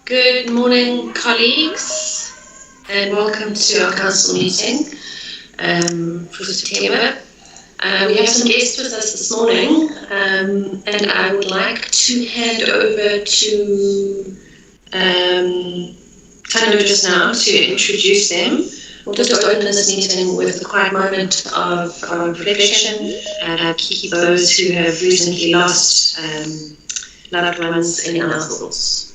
Good morning, colleagues, and welcome to our council meeting for September. We have some guests with us this morning, and I would like to hand over to Tano just now to introduce them. We'll just open this meeting with a quiet moment of reflection and keep those who have recently lost loved ones in our thoughts.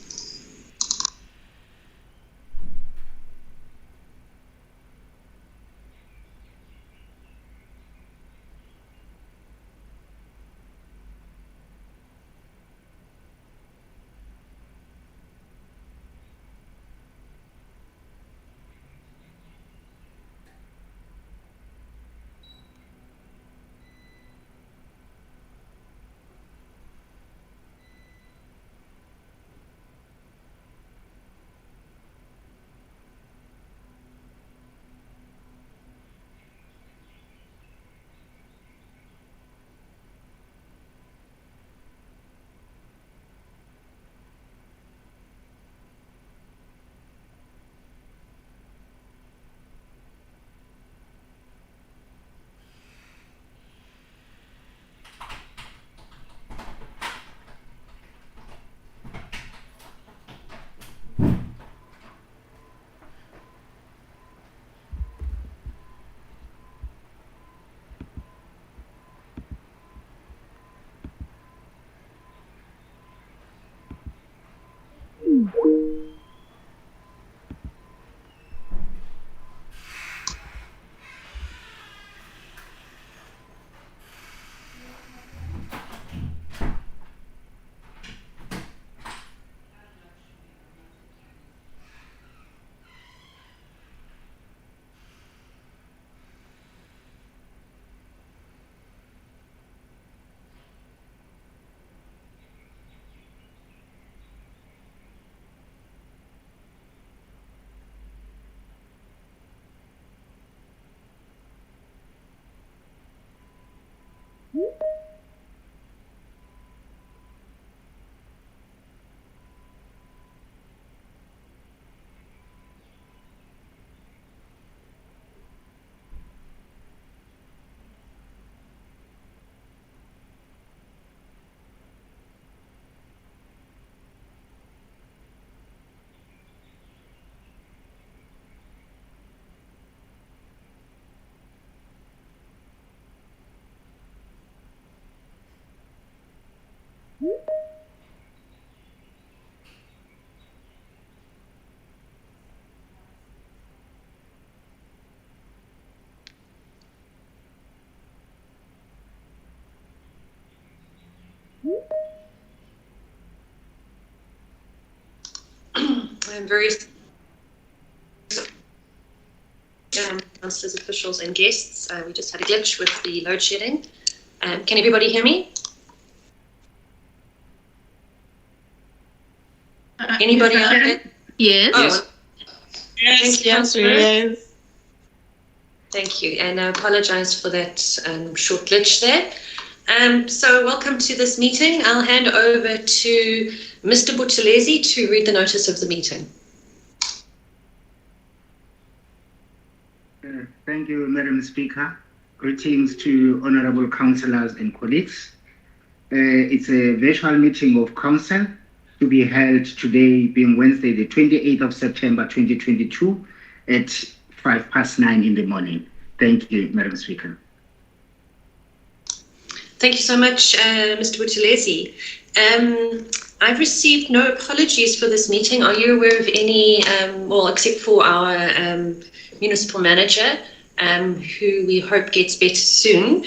various councillors, officials and guests. We just had a glitch with the load shedding. Can everybody hear me? Anybody out there? Yes. Oh, Yes. Yes. Thank you, and I apologize for that short glitch there. So welcome to this meeting. I'll hand over to Mr. Buthelezi to read the notice of the meeting. Thank you, Madam Speaker. Greetings to honorable councillors and colleagues. It's a virtual meeting of council to be held today, being Wednesday, the 28th of September 2022 at 9:05 in the morning. Thank you, Madam Speaker. Thank you so much, Mr. Buthelezi. I've received no apologies for this meeting. Are you aware of any, well, except for our municipal manager, who we hope gets better soon.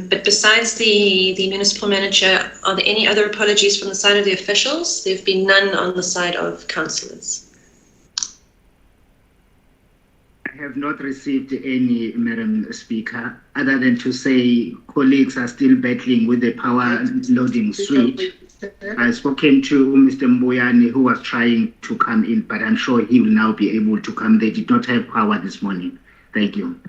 But besides the municipal manager, are there any other apologies from the side of the officials? There have been none on the side of councillors. I have not received any, Madam Speaker, other than to say colleagues are still battling with the power loading switch. I've spoken to Mr. Mbuyane, who was trying to come in, but I'm sure he will now be able to come. They did not have power this morning. Thank you.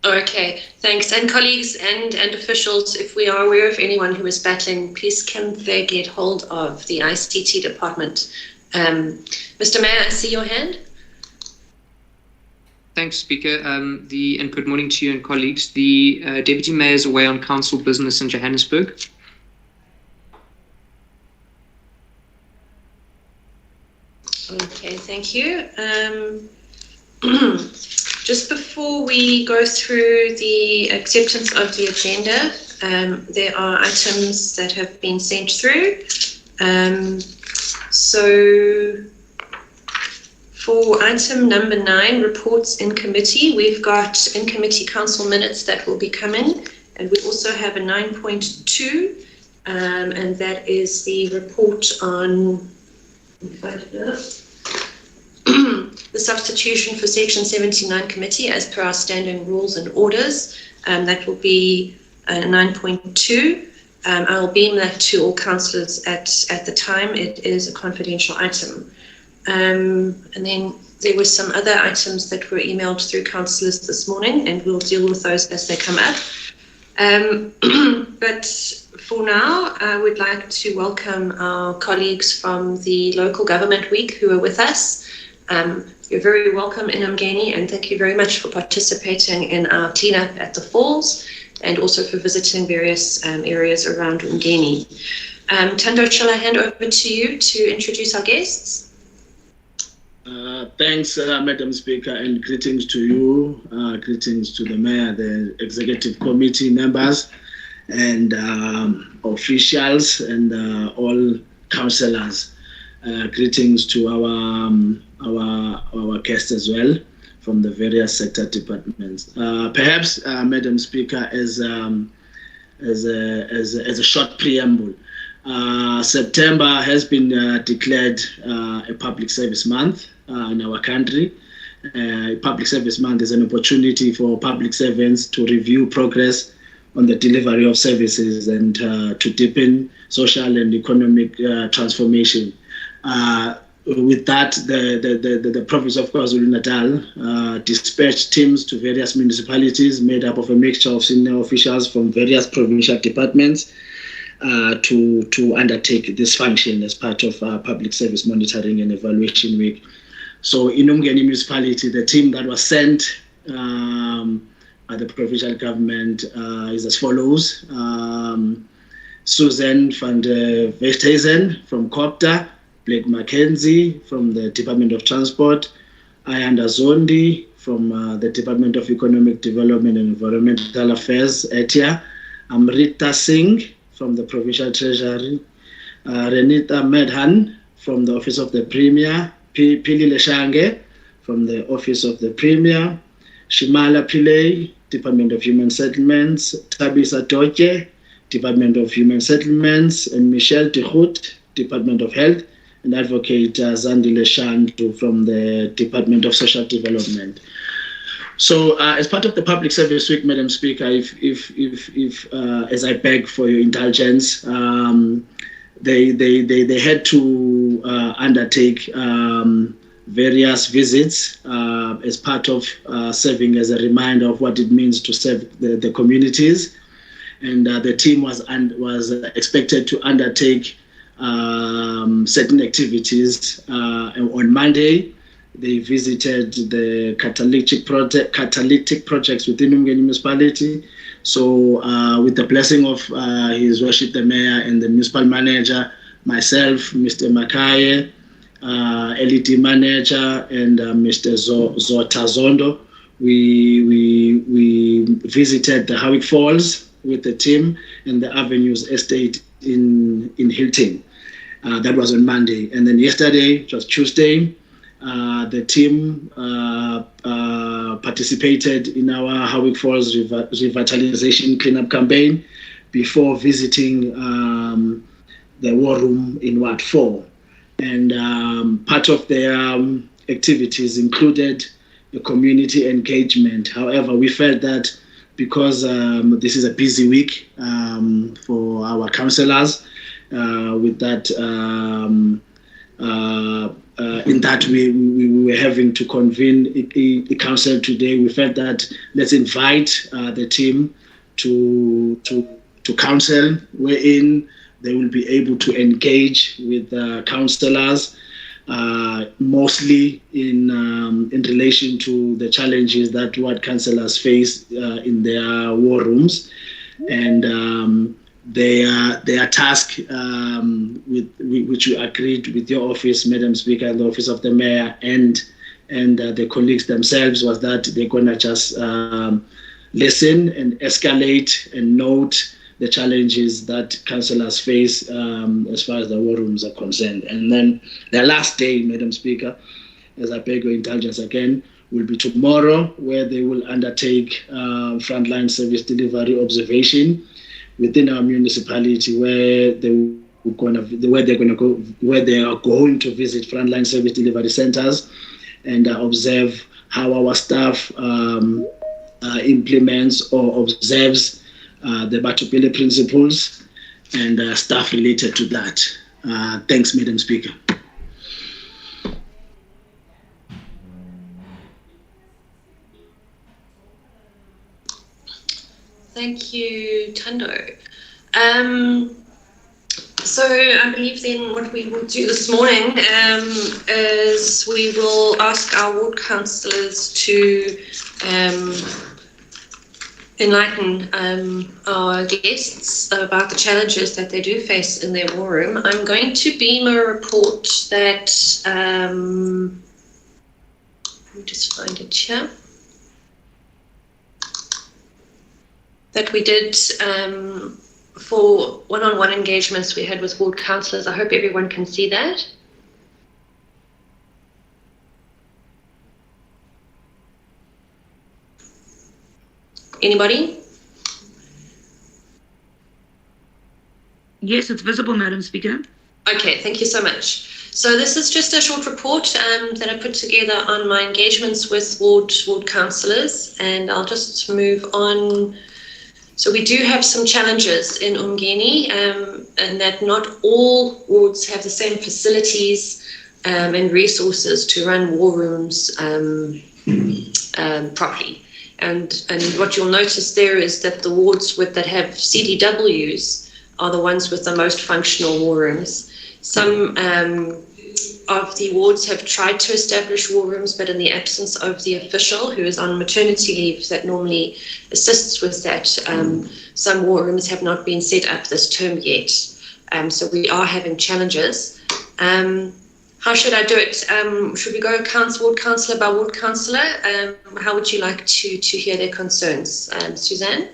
Okay, thanks. And colleagues and officials, if we are aware of anyone who is battling, please can they get hold of the ICT department. Mr. Mayor, I see your hand. Thanks, Speaker. And good morning to you and colleagues. The Deputy Mayor is away on council business in Johannesburg. Okay, thank you. Just before we go through the acceptance of the agenda, there are items that have been sent through. So for item number 9, reports in committee, we've got in committee council minutes that will be coming, and we also have a 9.2, and that is the report on the substitution for Section 79 committee as per our standing rules and orders. That will be 9.2. I'll beam that to all councillors at the time. It is a confidential item. And then there were some other items that were emailed through councillors this morning, and we'll deal with those as they come up. But for now, I would like to welcome our colleagues from the Local Government Week who are with us. You're very welcome in uMngeni, and thank you very much for participating in our cleanup at the falls and also for visiting various areas around uMngeni. Tando, shall I hand over to you to introduce our guests? Thanks, Madam Speaker, and greetings to you, greetings to the Mayor, the Executive Committee members, and officials, and all councillors. Greetings to our guests as well from the various sector departments. Perhaps, Madam Speaker, as a short preamble, September has been declared a public service month in our country. Public service month is an opportunity for public servants to review progress on the delivery of services and to deepen social and economic transformation. With that, the province of KwaZulu-Natal dispatched teams to various municipalities made up of a mixture of senior officials from various provincial departments to undertake this function as part of Public Service Monitoring and Evaluation Week. So in uMngeni municipality, the team that was sent by the provincial government is as follows. Susan van der Westhuizen from COPTA, Blake Mackenzie from the Department of Transport, Ayanda Zondi from the Department of Economic Development and Environmental Affairs, ETIA, Amrita Singh from the Provincial Treasury, Renita Medhan from the Office of the Premier, Pili Leshange from the Office of the Premier, Shimala Pillay, Department of Human Settlements, Tabisa Doche, Department of Human Settlements, and Michelle Tehut, Department of Health, and Advocate Zandile Shandu from the Department of Social Development. So, as part of the Public Service Week, Madam Speaker, if as I beg for your indulgence, they had to undertake various visits as part of serving as a reminder of what it means to serve the communities, and the team was expected to undertake certain activities. On Monday, they visited the catalytic projects within uMngeni municipality. So, with the blessing of His Worship the Mayor and the municipal manager, myself, Mr. Makaye, LED manager, and Mr. Zota Zondo, we visited the Howick Falls with the team and the Avenues Estate in Hilton. That was on Monday, and then yesterday, it was Tuesday. The team participated in our Howick Falls revitalization cleanup campaign before visiting the war room in Ward 4. And part of their activities included the community engagement. However, we felt that because this is a busy week for our councillors, with that in that we were having to convene a council today. We felt that let's invite the team to council, wherein they will be able to engage with councillors, mostly in relation to the challenges that what councillors face in their war rooms, and their task, which we agreed with your office, Madam Speaker, and the office of the Mayor, and the colleagues themselves, was that they're going to just listen and escalate and note the challenges that councillors face as far as the war rooms are concerned. And then the last day, Madam Speaker, as I beg your indulgence again, will be tomorrow, where they will undertake frontline service delivery observation within our municipality, where they are going to visit frontline service delivery centers and observe how our staff implements or observes the Batupele principles and stuff related to that. Thanks, Madam Speaker. Thank you, Tando. So I believe then what we will do this morning is we will ask our ward councillors to enlighten our guests about the challenges that they do face in their war room. I'm going to beam a report that, let me just find it here, that we did for one-on-one engagements we had with ward councillors. I hope everyone can see that. Anybody? Yes, it's visible, Madam Speaker. Okay, thank you so much. So this is just a short report that I put together on my engagements with ward councillors, and I'll just move on. So we do have some challenges in uMngeni, and that not all wards have the same facilities and resources to run war rooms properly. And what you'll notice there is that the wards that have CDWs are the ones with the most functional war rooms. Some of the wards have tried to establish war rooms, but in the absence of the official who is on maternity leave that normally assists with that, some war rooms have not been set up this term yet. So we are having challenges. How should I do it? Should we go ward councillor by ward councillor? How would you like to hear their concerns? Suzanne?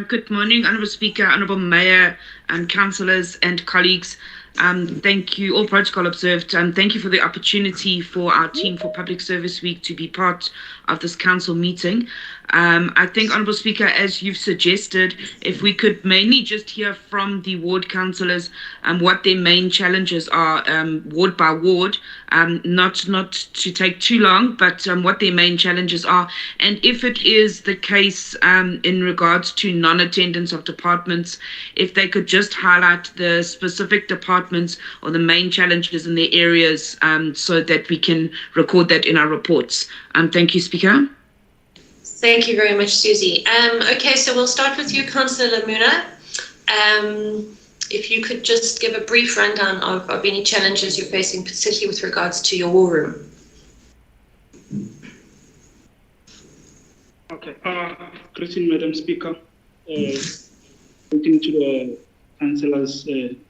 Good morning, Honourable Speaker, Honourable Mayor, and councillors and colleagues. Thank you, all protocol observed. Thank you for the opportunity for our team for Public Service Week to be part of this council meeting. I think, Honourable Speaker, as you've suggested, if we could mainly just hear from the ward councillors what their main challenges are, ward by ward, not to take too long, but what their main challenges are. And if it is the case in regards to non-attendance of departments, if they could just highlight the specific departments or the main challenges in their areas so that we can record that in our reports. Thank you, Speaker. Thank you very much, Susie. Okay, so we'll start with you, Councillor Lamuna. If you could just give a brief rundown of any challenges you're facing, particularly with regards to your war room. Okay. Greeting, Madam Speaker. Greeting to the councillors,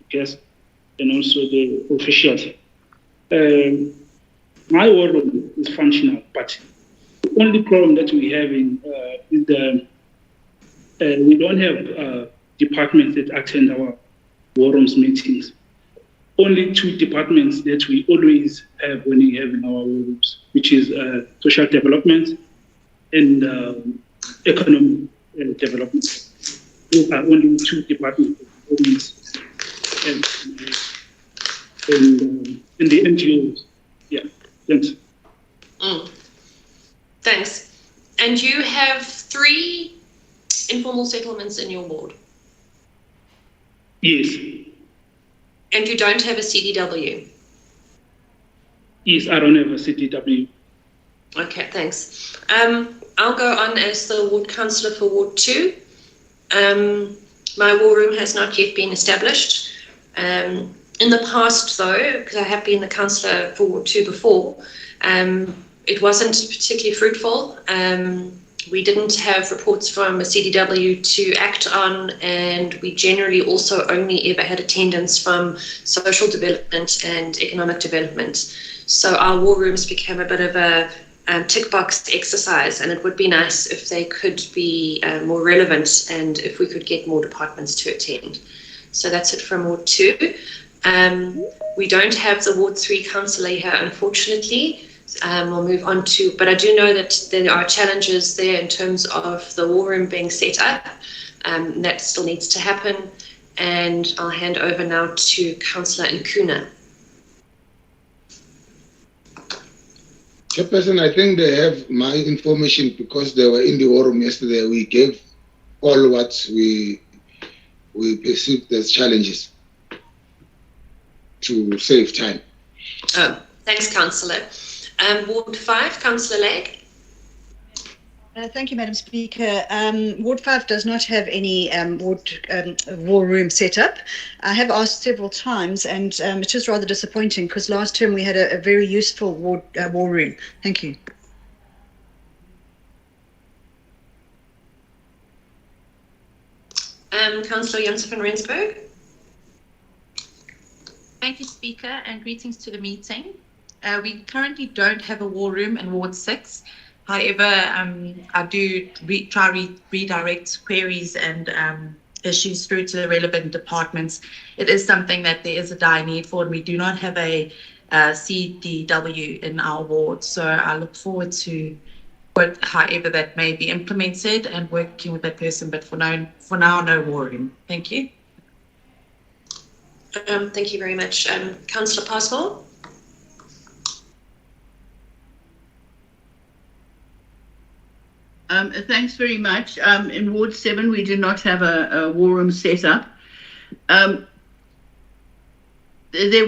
guests, and also the officials. My war room is functional, but the only problem that we have is we don't have departments that attend our war rooms meetings. Only two departments that we always have when we have in our war rooms, which is social development and economic development. Those are only two departments that we always have in the NGOs. Yeah, thanks. Thanks. And you have 3 informal settlements in your ward? Yes. And you don't have a CDW? Yes, I don't have a CDW. Okay, thanks. I'll go on as the ward councillor for Ward 2. My war room has not yet been established. In the past, though, because I have been the councillor for Ward 2 before, it wasn't particularly fruitful. We didn't have reports from a CDW to act on, and we generally also only ever had attendance from social development and economic development. So our war rooms became a bit of a tick box exercise, and it would be nice if they could be more relevant and if we could get more departments to attend. So that's it from Ward 2. We don't have the Ward 3 councillor here, unfortunately. We'll move on to, but I do know that there are challenges there in terms of the war room being set up. That still needs to happen. And I'll hand over now to Councillor Nkuna. Chairperson, I think they have my information because they were in the war room yesterday. We gave all what we perceived as challenges to save time. Oh, thanks, Councillor. Ward 5, Councillor Legg. Thank you, Madam Speaker. Ward 5 does not have any war room set up. I have asked several times, and it is rather disappointing because last term we had a very useful war room. Thank you. Councillor Janssen van Rensburg. Thank you, Speaker, and greetings to the meeting. We currently don't have a war room in Ward 6. However, I do redirect queries and issues through to the relevant departments. It is something that there is a dire need for, and we do not have a CDW in our ward. So I look forward to however that may be implemented and working with that person. But for now, no war room. Thank you. Thank you very much. Councillor Passmore. Thanks very much. In Ward 7, we do not have a war room set up. There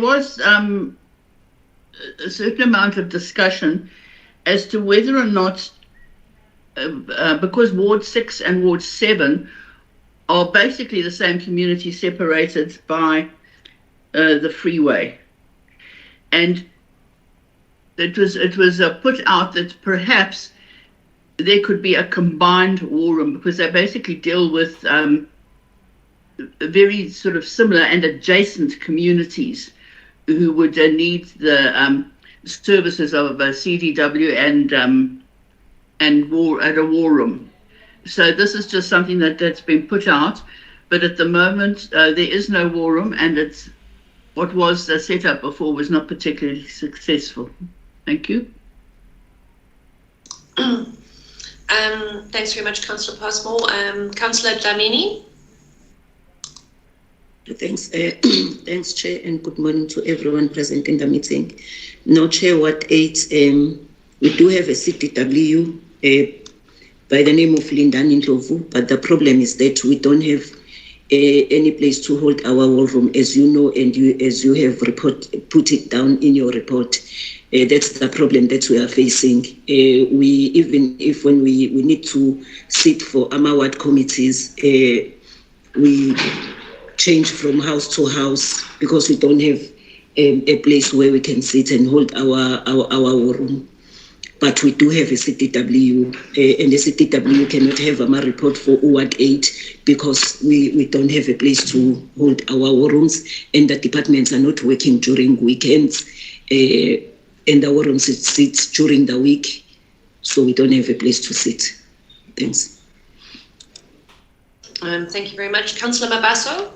was a certain amount of discussion as to whether or not, because Ward 6 and Ward 7 are basically the same community separated by the freeway. And it was put out that perhaps there could be a combined war room because they basically deal with very sort of similar and adjacent communities who would need the services of a CDW and a war room. So this is just something that's been put out, but at the moment there is no war room, and it's what was set up before was not particularly successful. Thank you. Thanks very much, Councillor Passmore. Councillor Dlamini. Thanks, thanks, Chair, and good morning to everyone present in the meeting. Now, Chair, Ward 8, we do have a CDW by the name of Lindani Ndlovu, but the problem is that we don't have any place to hold our war room, as you know, and as you have put it down in your report. That's the problem that we are facing. Even if when we need to sit for ward committees, we change from house to house because we don't have a place where we can sit and hold our war room. But we do have a CDW, and the CDW cannot have a report for Ward 8 because we don't have a place to hold our war rooms, and the departments are not working during weekends, and the war rooms sits during the week, so we don't have a place to sit. Thanks. Thank you very much. Councillor Mabaso.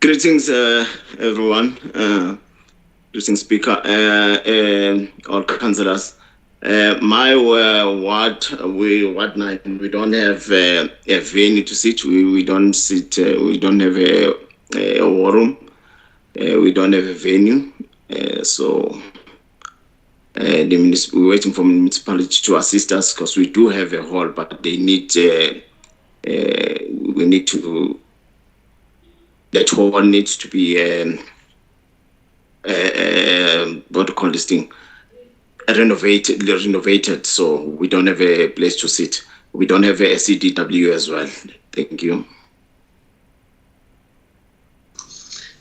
Greetings, everyone. Greetings, Speaker, all councillors. My ward, Ward 9, we don't have a venue to sit. We don't sit. We don't have a war room. We don't have a venue. So we're waiting for the municipality to assist us because we do have a hall, but they need. We need to. That hall needs to be. What to call this thing? Renovated. So we don't have a place to sit. We don't have a CDW as well. Thank you.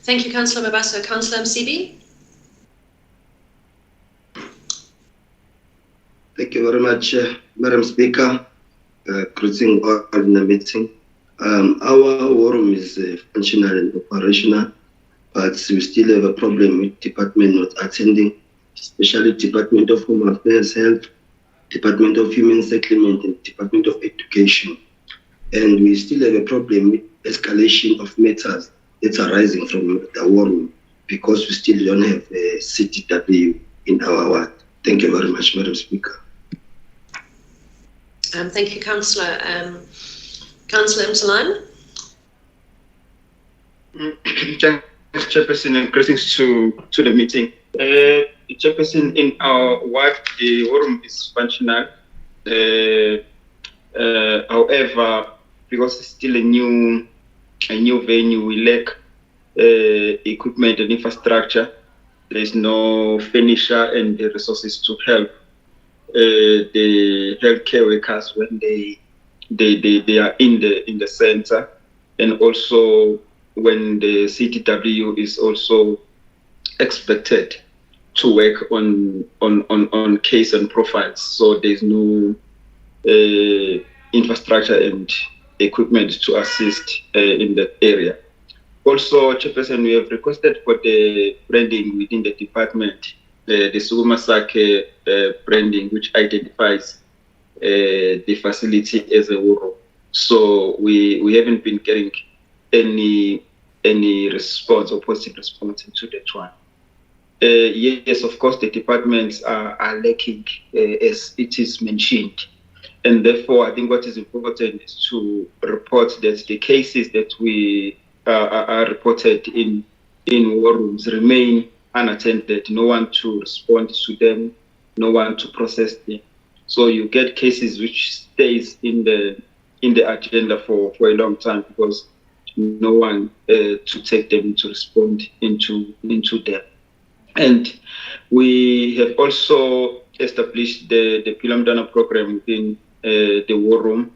Thank you, Councillor Mabaso. Councillor Msibi. Thank you very much, Madam Speaker. Greeting all in the meeting. Our war room is functional and operational, but we still have a problem with department not attending, especially Department of Home Affairs, Health, Department of Human Settlement, and Department of Education. And we still have a problem with escalation of matters that's arising from the war room because we still don't have a CDW in our ward. Thank you very much, Madam Speaker. Thank you, Councillor. Councillor Msalan. Chairperson, and greetings to the meeting. Chairperson, in our ward, the war room is functional. However, because it's still a new venue, we lack equipment and infrastructure. There is no furniture and the resources to help the healthcare workers when they are in the center, and also when the CTW is also expected to work on case and profiles. So there's no infrastructure and equipment to assist in that area. Also, Chairperson, we have requested for the branding within the department, the Sugumasake branding, which identifies the facility as a war room. So we haven't been getting any response or positive response to that one. Yes, of course, the departments are lacking, as it is mentioned. And therefore, I think what is important is to report that the cases that we are reported in war rooms remain unattended. No one to respond to them, no one to process them. So you get cases which stays in the agenda for a long time because no one to take them to respond into them. And we have also established the Pilamdana program within the war room,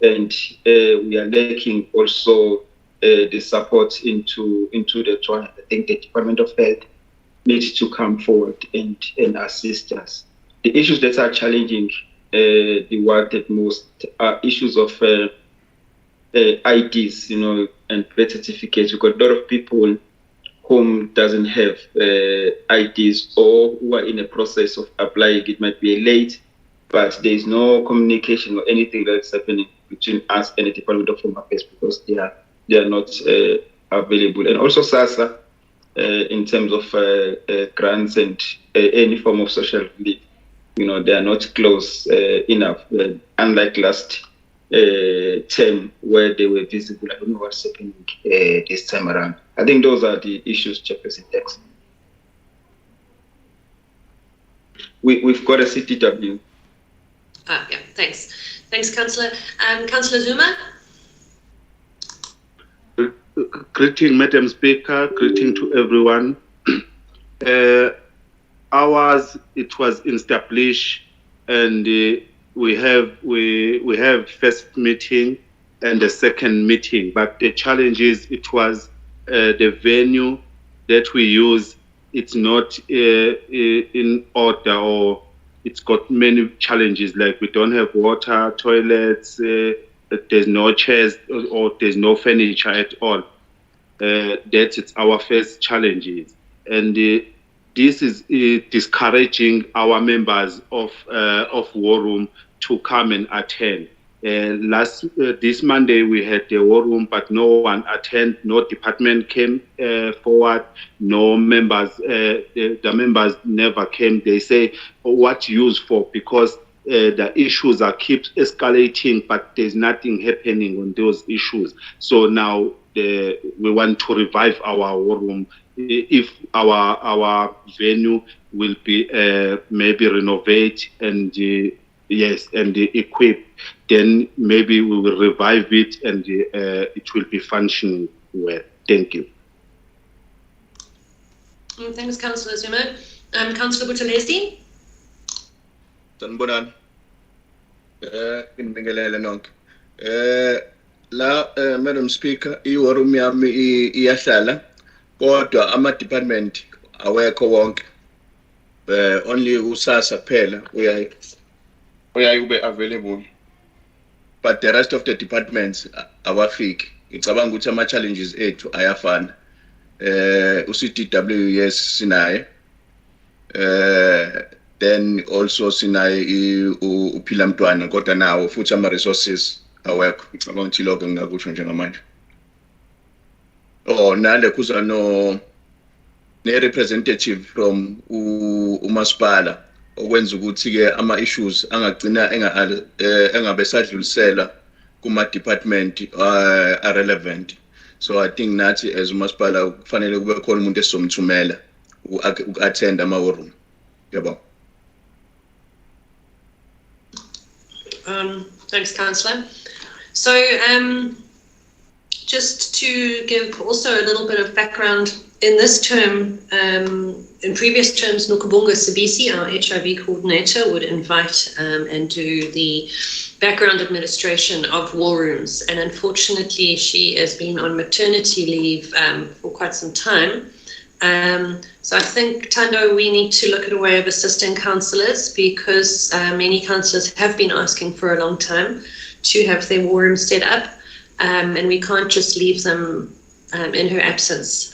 and we are lacking also the support into the trial. I think the Department of Health needs to come forward and assist us. The issues that are challenging the ward at most are issues of IDs, and birth certificates. We've got a lot of people whom doesn't have IDs or who are in a process of applying. It might be late, but there is no communication or anything that's happening between us and the Department of Home Affairs because they are not available. And also SASSA, in terms of grants and any form of social relief, they are not close enough, unlike last term where they were visible. I don't know what's happening this time around. I think those are the issues, Chairperson. Thanks. We've got a CTW. Yeah, thanks. Thanks, Councillor. Councillor Zuma? Greeting, Madam Speaker. Greeting to everyone. Ours, it was established, and we have first meeting and the second meeting. But the challenge is it was the venue that we use. It's not in order, or it's got many challenges. Like we don't have water, toilets. There's no chairs or there's no furniture at all. That's our first challenges, and this is discouraging our members of War Room to come and attend. This Monday we had the War Room, but no one attended. No department came forward. No members. The members never came. They say, "What use for?" Because the issues keep escalating, but there's nothing happening on those issues. So now we want to revive our War Room. If our venue will be maybe renovate and and equip, then maybe we will revive it and it will be functioning well. Thank you. Thanks, Councillor Zuma. Councillor Buthelezi? Sanibonani. Inibingelele nonke. La Madam Speaker, i-War Room yami iyahlala, kodwa ama-department awekho wonke. Only uSASSA phela uyaye ube available, but the rest of the departments awafiki. Ngicabanga ukuthi ama-challenges ethu ayafana. uCTW, yes, sinaye. Then also sinaye uphila mntwana, kodwa nawo futhi ama-resources awekho. Ngicabanga ukuthi lokho ngingakusho njengamanje. Nale kuza ne-representative from umasipala okwenza ukuthi-ke ama-issues angagcina engabe sadlulisela kuma-department are-relevant. So I think nathi as umasipala kufanele kube khona umuntu esizomthumela uku-attend ama-War Room. Yebo. Thanks, Councillor. So just to give also a little bit of background, in this term, in previous terms, Nokubonga Sibisi, our HIV coordinator, would invite and do the background administration of War Rooms. And unfortunately, she has been on maternity leave for quite some time. So I think, Tando, we need to look at a way of assisting councillors, because many councillors have been asking for a long time to have their War Rooms set up, and we can't just leave them in her absence.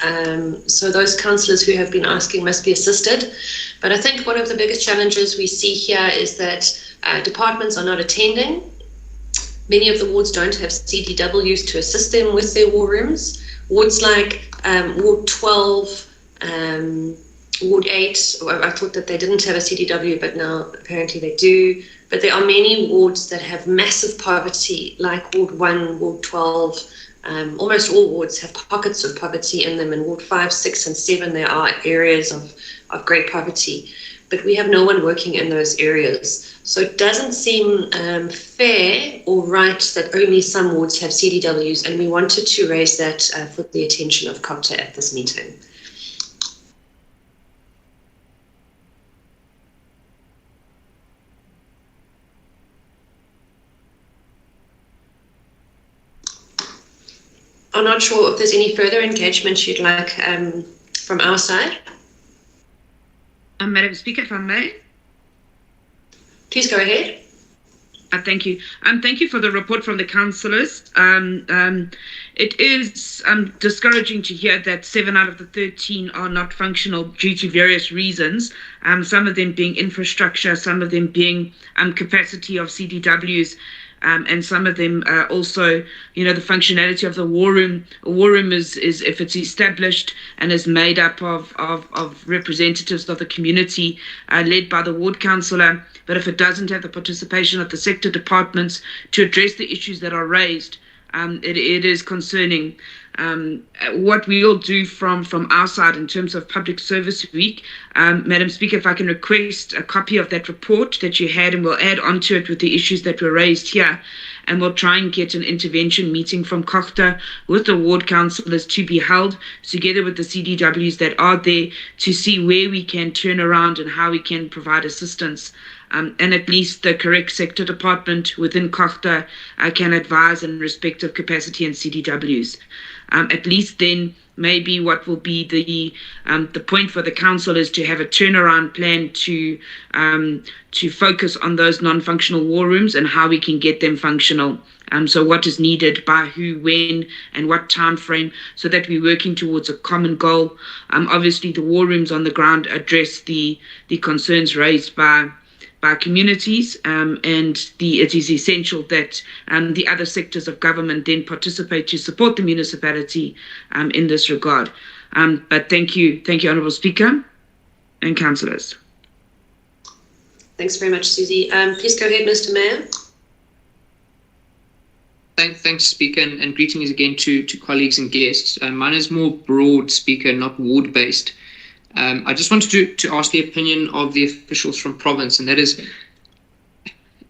So those councillors who have been asking must be assisted. But I think one of the biggest challenges we see here is that departments are not attending. Many of the wards don't have CDWs to assist them with their War Rooms. Wards like Ward 12, Ward 8, I thought that they didn't have a CDW, but now apparently they do. But there are many wards that have massive poverty, like Ward 1, Ward 12. Almost all wards have pockets of poverty in them. In Ward 5, 6, and 7, there are areas of great poverty. But we have no one working in those areas. So it doesn't seem fair or right that only some wards have CDWs, and we wanted to raise that for the attention of COPTA at this meeting. I'm not sure if there's any further engagement you'd like from our side. Madam Speaker, if I may. Please go ahead. Thank you. Thank you for the report from the councillors. It is discouraging to hear that 7 out of the 13 are not functional due to various reasons. Some of them being infrastructure, some of them being capacity of CDWs. and some of them also, the functionality of the war room. A war room is if it's established and is made up of representatives of the community, led by the ward councillor. But if it doesn't have the participation of the sector departments to address the issues that are raised, it is concerning. What we will do from our side in terms of Public Service Week, Madam Speaker, if I can request a copy of that report that you had, and we'll add onto it with the issues that were raised here, and we'll try and get an intervention meeting from COGTA with the ward councillors to be held together with the CDWs that are there to see where we can turn around and how we can provide assistance. And at least the correct sector department within COGTA can advise in respect of capacity and CDWs. At least then maybe what will be the point for the council is to have a turnaround plan to focus on those non-functional war rooms and how we can get them functional. So what is needed by who, when, and what time frame, so that we're working towards a common goal. Obviously, the war rooms on the ground address the concerns raised by communities, and it is essential that the other sectors of government then participate to support the municipality in this regard. But thank you, Honourable Speaker and councillors. Thanks very much, Susie. Please go ahead, Mr. Mayor. Thanks, Speaker, and greetings again to colleagues and guests. Mine is more broad, Speaker, not ward-based. I just wanted to ask the opinion of the officials from province, and that is,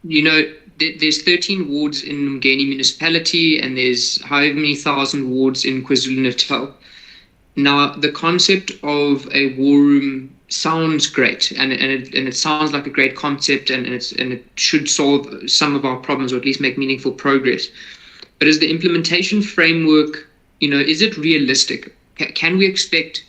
there's 13 wards in uMngeni municipality, and there's however many thousand wards in KwaZulu-Natal. Now, the concept of a war room sounds great, and it sounds like a great concept, and it should solve some of our problems, or at least make meaningful progress. But is the implementation framework, is it realistic? Can we expect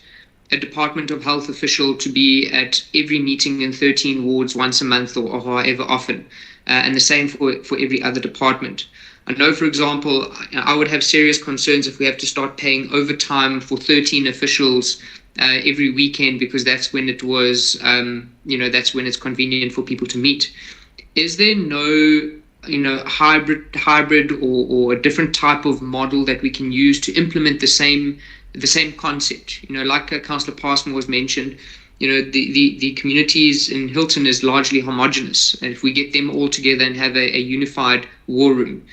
a Department of Health official to be at every meeting in 13 wards once a month or however often, and the same for every other department? I know, for example, I would have serious concerns if we have to start paying overtime for 13 officials every weekend, because that's when it was, that's when it's convenient for people to meet. Is there no, hybrid or a different type of model that we can use to implement the same concept? Like Councillor Passmore was mentioned, the communities in Hilton is largely homogenous, and if we get them all together and have a unified war room,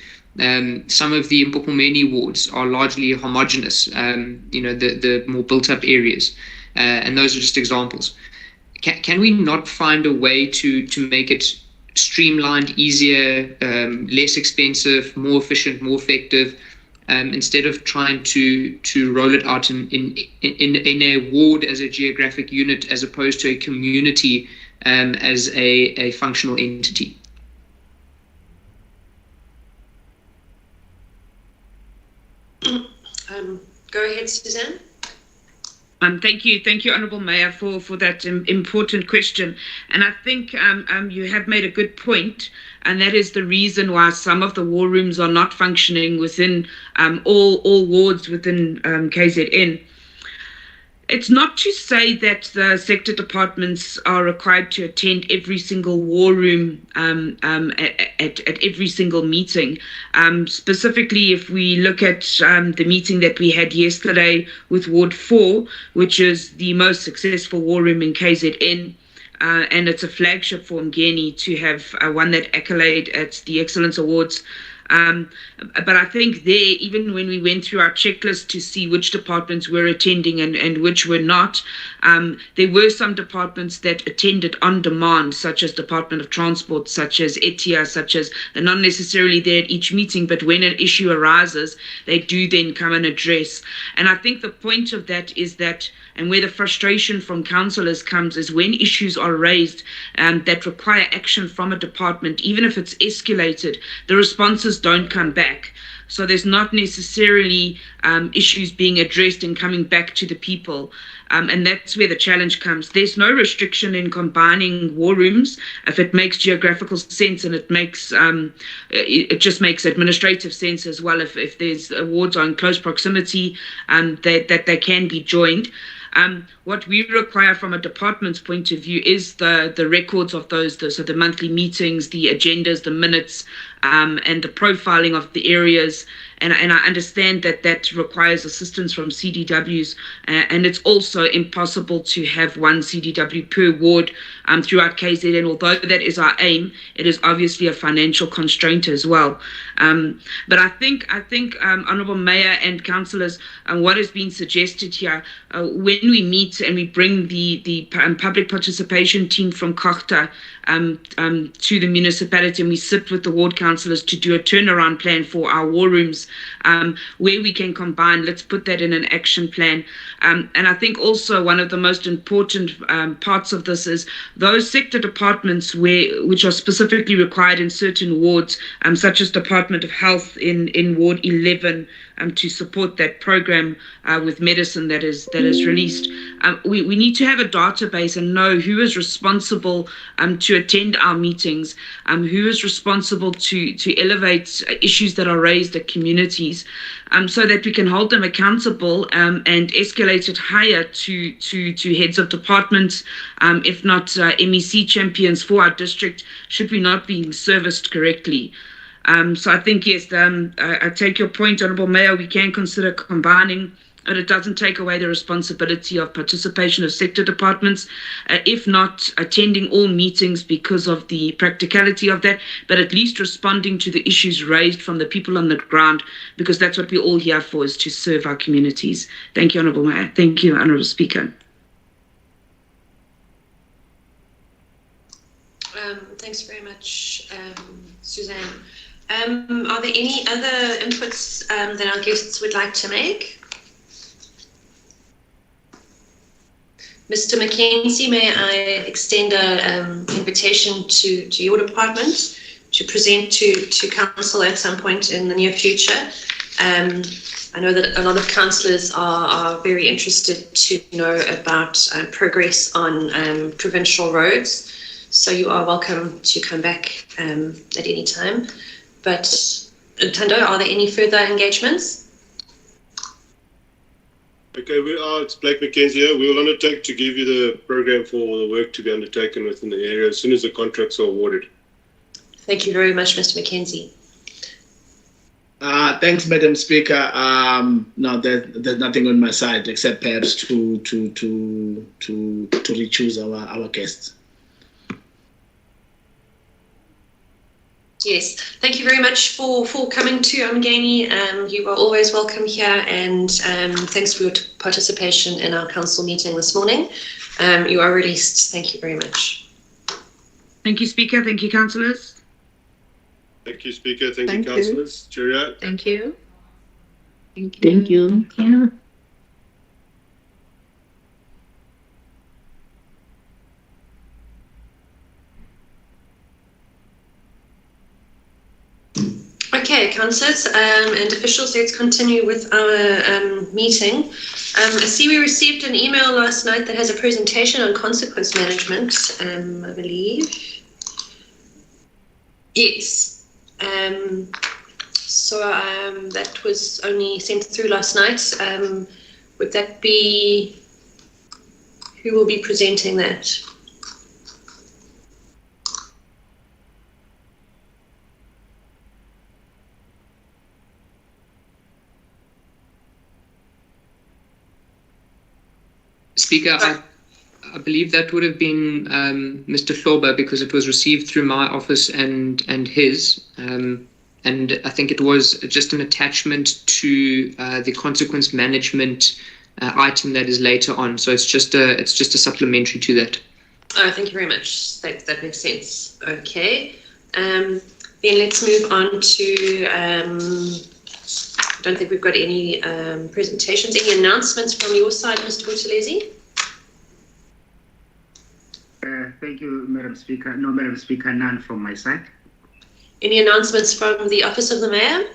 some of the uMngeni wards are largely homogenous, the more built-up areas, and those are just examples. Can we not find a way to make it streamlined, easier, less expensive, more efficient, more effective, instead of trying to roll it out in a ward as a geographic unit, as opposed to a community as a functional entity? Go ahead, Suzanne. Thank you, Honourable Mayor, for that important question. And I think you have made a good point, and that is the reason why some of the war rooms are not functioning within all wards within KZN. It's not to say that the sector departments are required to attend every single war room at every single meeting. Specifically, if we look at the meeting that we had yesterday with Ward 4, which is the most successful war room in KZN, and it's a flagship for uMngeni to have won that accolade at the Excellence Awards. But I think there, even when we went through our checklist to see which departments were attending and which were not, there were some departments that attended on demand, such as Department of Transport, such as ETIA, such as, they're not necessarily there at each meeting, but when an issue arises, they do then come and address. And I think the point of that is that, and where the frustration from councillors comes, is when issues are raised that require action from a department, even if it's escalated, the responses don't come back. So there's not necessarily issues being addressed and coming back to the people. And that's where the challenge comes. There's no restriction in combining war rooms if it makes geographical sense, and it makes it just makes administrative sense as well. If there's wards are in close proximity, that they can be joined. What we require from a department's point of view is the records of those, so the monthly meetings, the agendas, the minutes, and the profiling of the areas. And I understand that requires assistance from CDWs, and it's also impossible to have one CDW per ward throughout KZN. Although that is our aim, it is obviously a financial constraint as well. But I think Honourable Mayor and councillors, what has been suggested here, when we meet and we bring the public participation team from Kochta to the municipality, and we sit with the ward councillors to do a turnaround plan for our war rooms, where we can combine. Let's put that in an action plan. And I think also one of the most important parts of this is those sector departments which are specifically required in certain wards, such as Department of Health in Ward 11, to support that program with medicine that is released. We need to have a database and know who is responsible to attend our meetings, who is responsible to elevate issues that are raised at communities, so that we can hold them accountable and escalate it higher to heads of departments, if not MEC champions for our district, should we not be serviced correctly. So I think, yes, I take your point, Honourable Mayor, we can consider combining, but it doesn't take away the responsibility of participation of sector departments, if not attending all meetings because of the practicality of that, but at least responding to the issues raised from the people on the ground, because that's what we're all here for, is to serve our communities. Thank you, Honourable Mayor. Thank you, Honourable Speaker. Thanks very much, Suzanne. Are there any other inputs that our guests would like to make? Mr. Mackenzie, may I extend an invitation to your department to present to council at some point in the near future? I know that a lot of councillors are very interested to know about progress on provincial roads, so you are welcome to come back at any time. But Tando, are there any further engagements? Okay, it's Blake Mackenzie here. We will undertake to give you the program for the work to be undertaken within the area as soon as the contracts are awarded. Thank you very much, Mr. Mackenzie. Thanks, Madam Speaker. No, there's nothing on my side except perhaps to re-choose our guests. Yes, thank you very much for coming to uMngeni. You are always welcome here, and thanks for your participation in our council meeting this morning. You are released. Thank you very much. Thank you, Speaker. Thank you, councillors. Thank you, Speaker. Thank you, councillors. Cheerio. Thank you. Thank you. Yeah. Okay, councillors and officials, let's continue with our meeting. I see we received an email last night that has a presentation on consequence management, I believe. Yes. So that was only sent through last night. Would that be, who will be presenting that? Speaker, I believe that would have been Mr. Hloba, because it was received through my office and his, and I think it was just an attachment to the consequence management item that is later on. So it's just a supplementary to that. Oh, thank you very much. That makes sense. Okay, then let's move on to. I don't think we've got any presentations. Any announcements from your side, Mr. Buthelezi? Thank you, Madam Speaker. No, Madam Speaker, none from my side. Any announcements from the Office of the Mayor?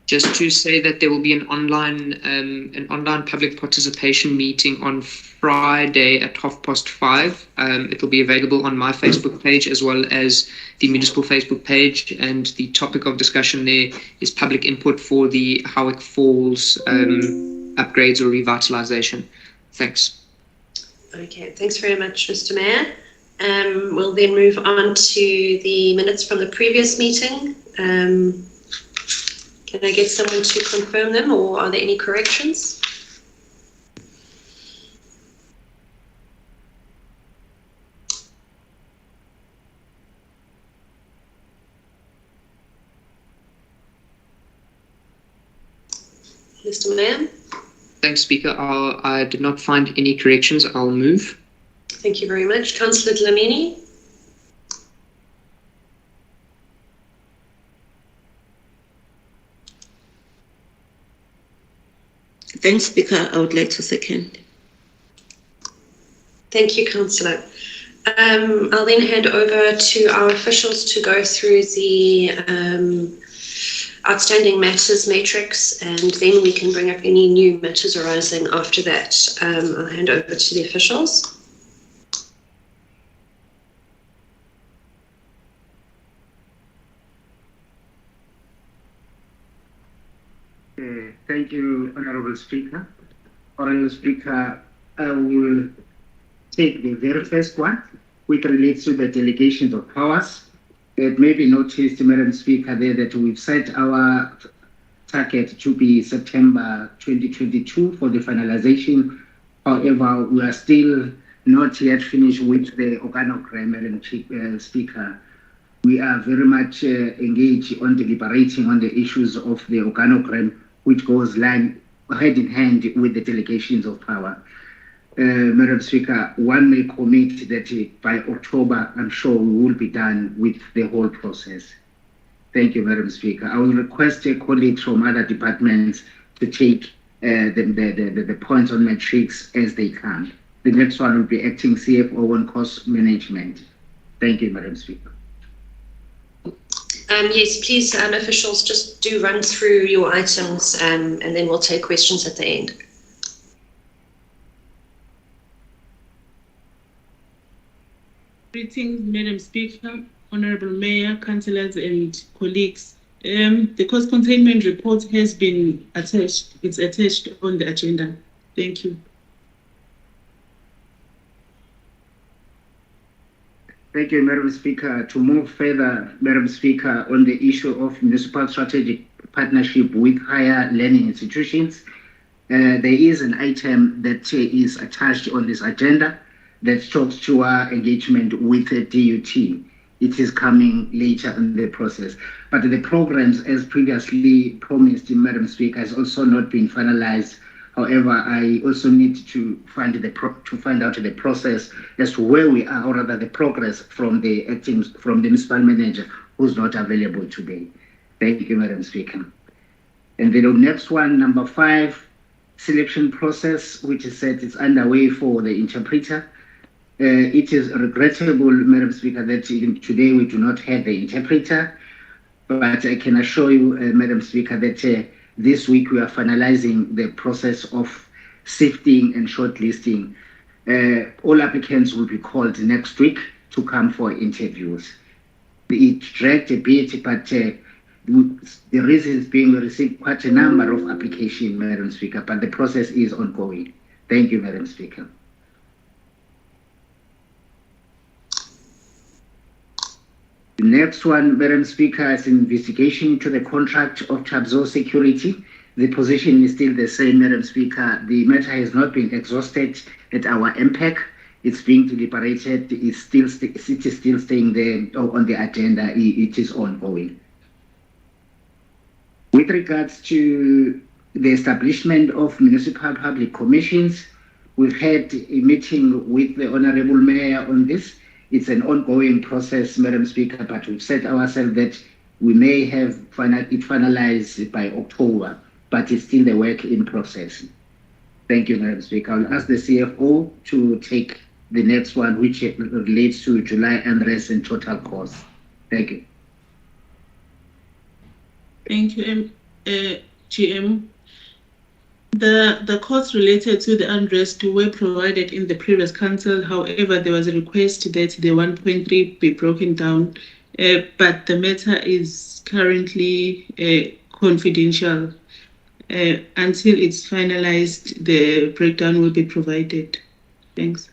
Just to say that there will be an online public participation meeting on Friday at 5:30. It will be available on my Facebook page as well as the municipal Facebook page, and the topic of discussion there is public input for the Howick Falls upgrades or revitalization. Thanks. Okay, thanks very much, Mr. Mayor. We'll then move on to the minutes from the previous meeting. Can I get someone to confirm them, or are there any corrections? Mr. Mayor? Thanks, Speaker. I did not find any corrections. I'll move. Thank you very much. Councillor Dlamini? Thanks, Speaker. I would like to second. Thank you, Councillor. I'll then hand over to our officials to go through the outstanding matters matrix, and then we can bring up any new matters arising after that. I'll hand over to the officials. Thank you, Honorable Speaker. Honorable Speaker, I will take the very first one, which relates to the delegations of powers. It may be noticed, Madam Speaker, there that we've set our target to be September 2022 for the finalization. However, we are still not yet finished with the organogram, Madam Speaker. We are very much engaged on deliberating on the issues of the organogram, which goes hand in hand with the delegations of power. Madam Speaker, one may commit that by October, I'm sure we will be done with the whole process. Thank you, Madam Speaker. I will request colleagues from other departments to take the points on matrix as they come. The next one will be acting CFO on cost management. Thank you, Madam Speaker. Yes, please, officials, just do run through your items, and then we'll take questions at the end. Greetings, Madam Speaker, Honorable Mayor, councillors and colleagues. The cost containment report has been attached. It's attached on the agenda. Thank you. Thank you, Madam Speaker. To move further, Madam Speaker, on the issue of municipal strategic partnership with higher learning institutions, there is an item that is attached on this agenda that talks to our engagement with the DUT. It is coming later in the process. But the programs, as previously promised, Madam Speaker, has also not been finalized. However, I also need to find out the process as to where we are, or rather the progress from the municipal manager who's not available today. Thank you, Madam Speaker. And the next one, number 5, selection process, which is said it's underway for the interpreter. It is regrettable, Madam Speaker, that even today we do not have the interpreter, but I can assure you, Madam Speaker, that this week we are finalizing the process of sifting and shortlisting. All applicants will be called next week to come for interviews. It dragged a bit, but the reasons being we received quite a number of applications, Madam Speaker, but the process is ongoing. Thank you, Madam Speaker. The next one, Madam Speaker, is investigation into the contract of Chabzo Security. The position is still the same, Madam Speaker. The matter has not been exhausted at our MPEC. It's being deliberated. It is still staying there on the agenda. It is ongoing. With regards to the establishment of municipal public commissions, we've had a meeting with the Honorable Mayor on this. It's an ongoing process, Madam Speaker, but we've set ourselves that we may have it finalized by October, but it's still the work in process. Thank you, Madam Speaker. I'll ask the CFO to take the next one, which relates to July unrest and total cost. Thank you. Thank you, GM. The costs related to the unrest were provided in the previous council. However, there was a request that the 1.3 be broken down, but the matter is currently confidential. Until it's finalized, the breakdown will be provided. Thanks.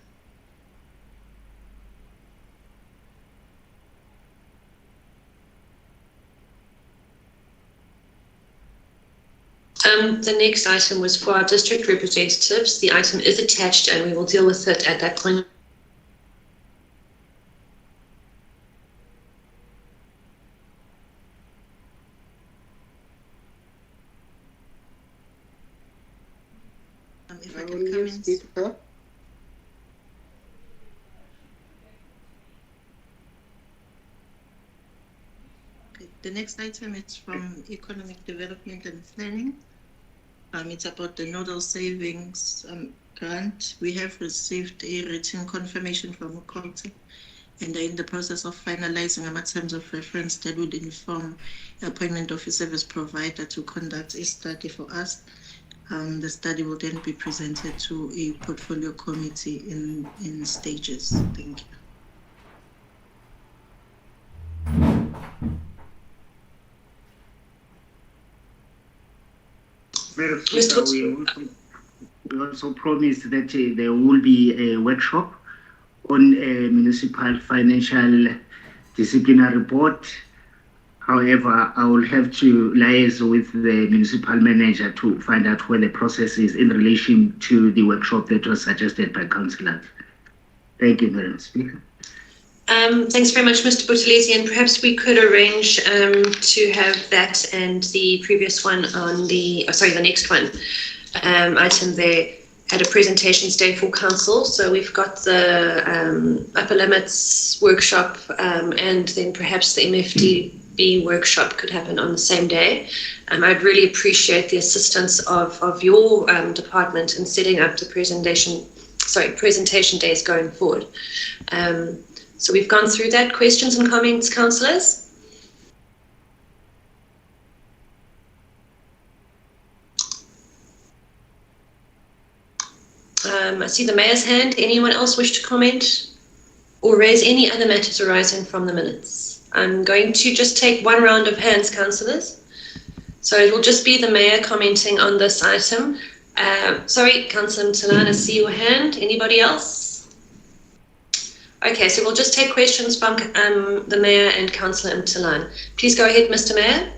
The next item was for our district representatives. The item is attached and we will deal with it at that point. If I can come in. Okay. The next item is from Economic Development and Planning. It's about the nodal savings grant. We have received a written confirmation from Ukonta and are in the process of finalizing our terms of reference that would inform appointment of a service provider to conduct a study for us. The study will then be presented to a portfolio committee in stages. Thank you. Madam Speaker, we also promised that there will be a workshop on municipal financial disciplinary board. However, I will have to liaise with the municipal manager to find out where the process is in relation to the workshop that was suggested by councillors. Thank you, Madam Speaker. Thanks very much, Mr. Buthelezi, and perhaps we could arrange to have that and the previous one on the, the next one item there at a presentations day for council. So we've got the upper limits workshop and then perhaps the MFDB workshop could happen on the same day. I'd really appreciate the assistance of your department in setting up the presentation days going forward. So we've gone through that. Questions and comments, councillors? I see the mayor's hand. Anyone else wish to comment or raise any other matters arising from the minutes? I'm going to just take one round of hands, councillors. So it will just be the mayor commenting on this item. Sorry, Councillor Mthalane, I see your hand. Anybody else? Okay, so we'll just take questions from the Mayor and Councillor Mthalane. Please go ahead, Mr. Mayor.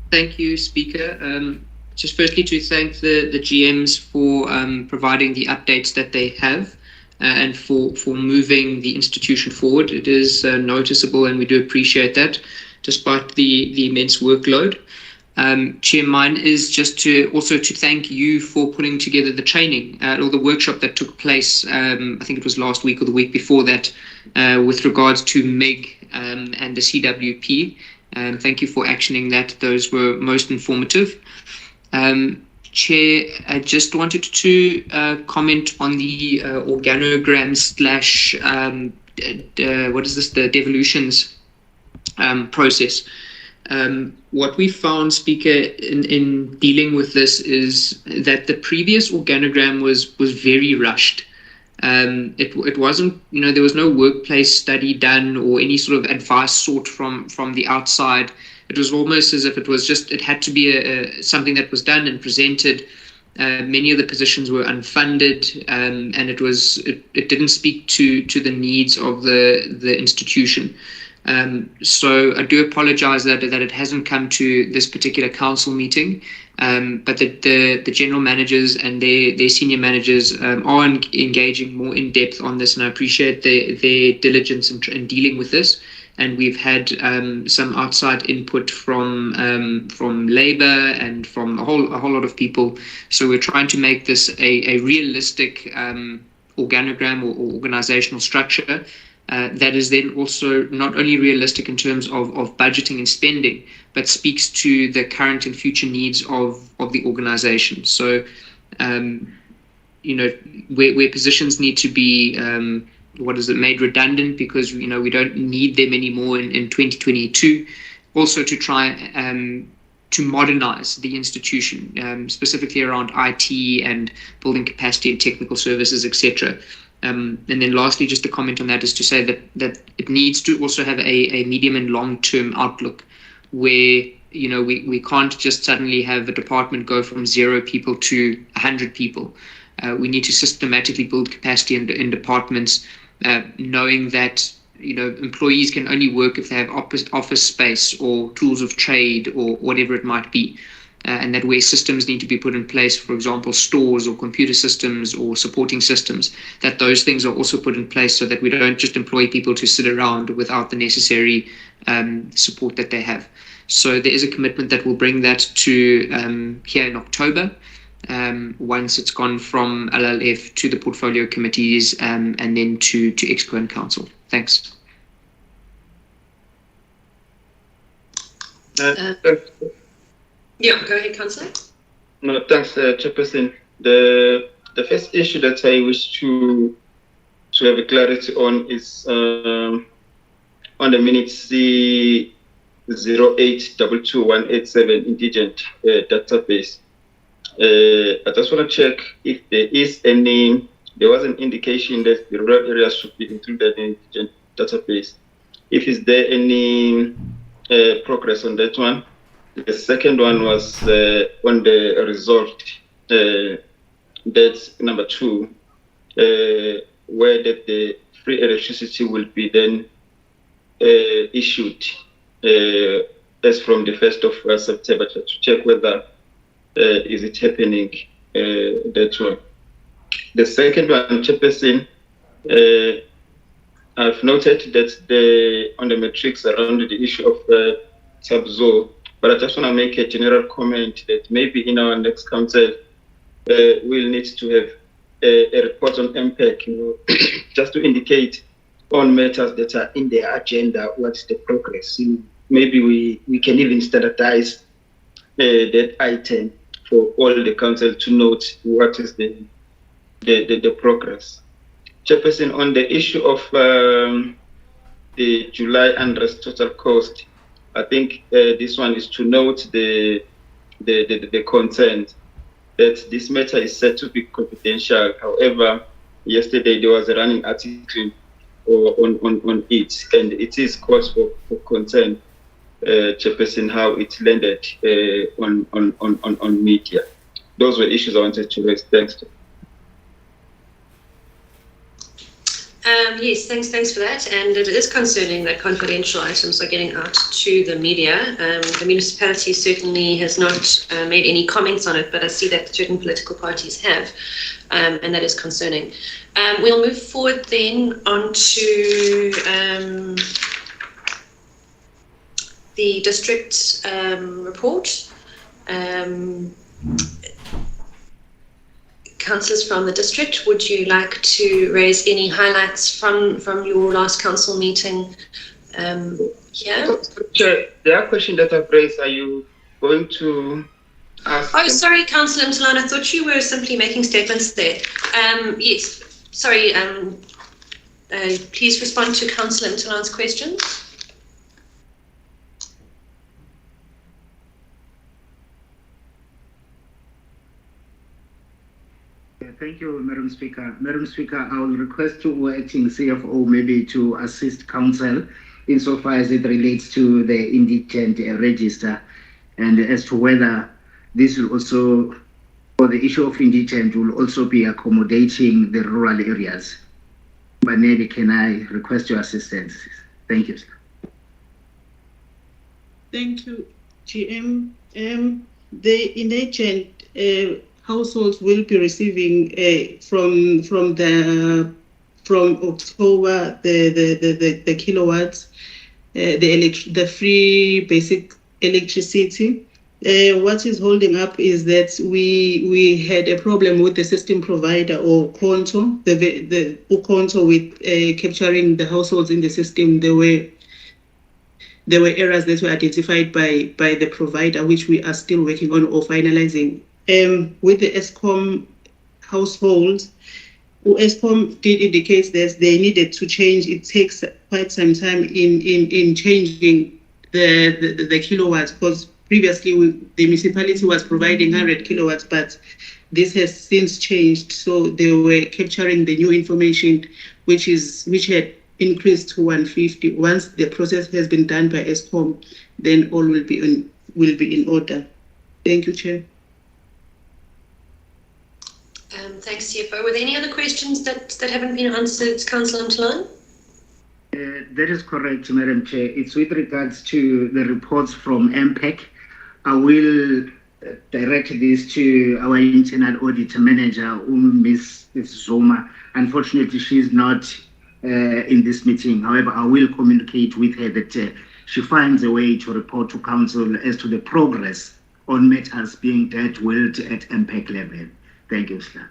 Thank you, Speaker. Just firstly to thank the GMs for providing the updates that they have and for moving the institution forward. It is noticeable and we do appreciate that, despite the immense workload. Chair, mine is just to thank you for putting together the training or the workshop that took place, I think it was last week or the week before that, with regards to MEG and the CWP. Thank you for actioning that. Those were most informative. Chair, I just wanted to comment on the organogram / what is this, the devolutions process. What we found, Speaker, in dealing with this is that the previous organogram was very rushed. It wasn't, there was no workplace study done or any sort of advice sought from the outside. It was almost as if it had to be something that was done and presented. Many of the positions were unfunded, and it didn't speak to the needs of the institution. So I do apologize that it hasn't come to this particular council meeting, but the general managers and their senior managers are engaging more in depth on this, and I appreciate their diligence in dealing with this. And we've had some outside input from Labour and from a whole lot of people. So we're trying to make this a realistic organogram or organizational structure that is then also not only realistic in terms of budgeting and spending, but speaks to the current and future needs of the organization. So, where positions need to be made redundant because we don't need them anymore in 2022. Also to try to modernize the institution, specifically around IT and building capacity and technical services, etc. And then lastly, just a comment on that is to say that it needs to also have a medium and long-term outlook where, we can't just suddenly have a department go from 0 people to 100 people. We need to systematically build capacity in departments, knowing that employees can only work if they have office space or tools of trade or whatever it might be. and that where systems need to be put in place, for example, stores or computer systems or supporting systems, that those things are also put in place so that we don't just employ people to sit around without the necessary support that they have. So there is a commitment that we'll bring that to here in October, once it's gone from LLF to the portfolio committees and then to Exco and Council. Thanks. Yeah, go ahead, Councillor. No, thanks, Chairperson. The first issue that I wish to have a clarity on is on the minute C 08222187 indigent database. I just want to check if there was an indication that the rural areas should be included in the indigent database. If is there any progress on that one? The second one was on the result, that's number 2, where the free electricity will be then issued as from the 1st of September, to check whether is it happening that way. The second one, Chairperson, I've noted that on the metrics around the issue of Tabzo, but I just want to make a general comment that maybe in our next council, we'll need to have a report on MPEC, just to indicate on matters that are in the agenda, what's the progress. Maybe we can even standardize that item for all the council to note what is the progress. Chairperson, on the issue of the July unrest total cost, I think this one is to note the concern that this matter is said to be confidential. However, yesterday there was a running article on it, and it is cause for concern, Chairperson, how it landed on media. Those were issues I wanted to raise. Thanks. Yes, thanks for that. And it is concerning that confidential items are getting out to the media. The municipality certainly has not made any comments on it, but I see that certain political parties have, and that is concerning. We'll move forward then on to the district report. Councillors from the district, would you like to raise any highlights from your last council meeting here? Sure. There are questions that I've raised. Are you going to ask? Oh, sorry, Councillor Mtalan, I thought you were simply making statements there. Yes, sorry. Please respond to Councillor Mtalan's question. Thank you, Madam Speaker. Madam Speaker, I will request to acting CFO maybe to assist Council insofar as it relates to the indigent register, and as to whether this will also, for the issue of indigent, will also be accommodating the rural areas. But maybe can I request your assistance? Thank you, sir. Thank you, GM. The indigent households will be receiving from October the kilowatts, the free basic electricity. What is holding up is that we had a problem with the system provider, or Konto, the Konto, with capturing the households in the system. There were errors that were identified by the provider, which we are still working on or finalizing. With the ESCOM households, ESCOM did indicate that they needed to change. It takes quite some time in changing the kilowatts, because previously the municipality was providing 100 kilowatts, but this has since changed. So they were capturing the new information, which had increased to 150. Once the process has been done by ESCOM, then all will be in order. Thank you, Chair. Thanks, CFO. Were there any other questions that haven't been answered, Councillor Mtalan? That is correct, Madam Chair. It's with regards to the reports from MPEC. I will direct this to our internal audit manager, Ms. Zoma. Unfortunately, she's not in this meeting. However, I will communicate with her that she finds a way to report to council as to the progress on matters being dealt with at MPEC level. Thank you, sir.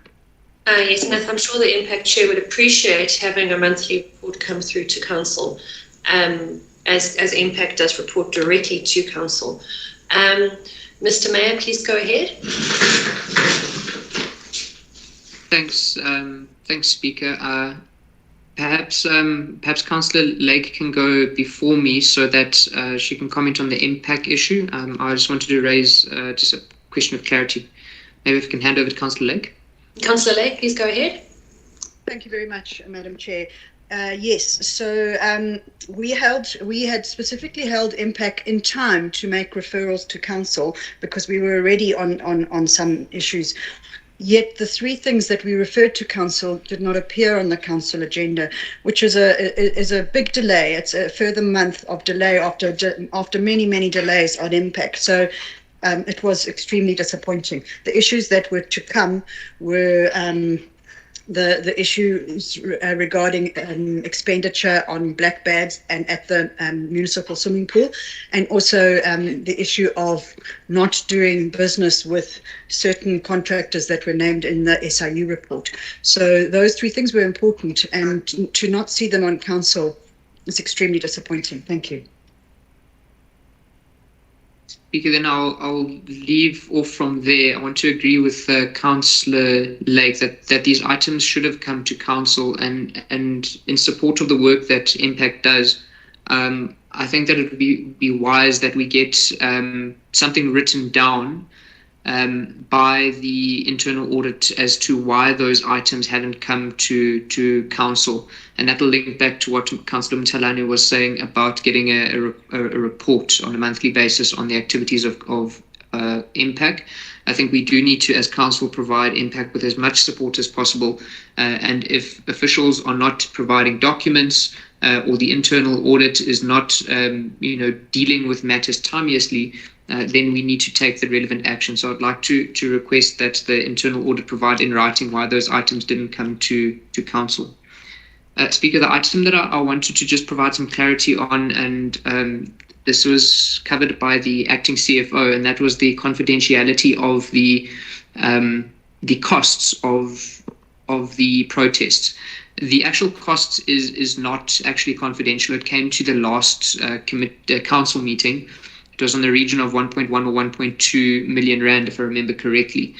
Yes, and I'm sure the Impact Chair would appreciate having a monthly report come through to council, as Impact does report directly to council. Mr. Mayor, please go ahead. Thanks, Speaker. Perhaps Councillor Lake can go before me so that she can comment on the impact issue. I just wanted to raise just a question of clarity. Maybe if we can hand over to Councillor Lake. Councillor Lake, please go ahead. Thank you very much, Madam Chair. Yes, so we had specifically held impact in time to make referrals to council because we were already on some issues. Yet the three things that we referred to council did not appear on the council agenda, which is a big delay. It's a further month of delay after many delays on impact. So it was extremely disappointing. The issues that were to come were the issues regarding expenditure on black bags and at the municipal swimming pool, and also the issue of not doing business with certain contractors that were named in the SIU report. So those three things were important, and to not see them on council is extremely disappointing. Thank you. Speaker, then I'll leave off from there. I want to agree with Councillor Lake that these items should have come to council, and in support of the work that Impact does, I think that it would be wise that we get something written down by the internal audit as to why those items hadn't come to council, and that will link back to what Councillor Mtalane was saying about getting a report on a monthly basis on the activities of Impact. I think we do need to, as council, provide Impact with as much support as possible, and if officials are not providing documents or the internal audit is not dealing with matters timeously, then we need to take the relevant action. So I'd like to request that the internal audit provide in writing why those items didn't come to council. Speaker, the item that I wanted to just provide some clarity on, and this was covered by the acting CFO, and that was the confidentiality of the costs of the protests. The actual costs is not actually confidential. It came to the last council meeting. It was on the region of 1.1 or 1.2 million rand, if I remember correctly.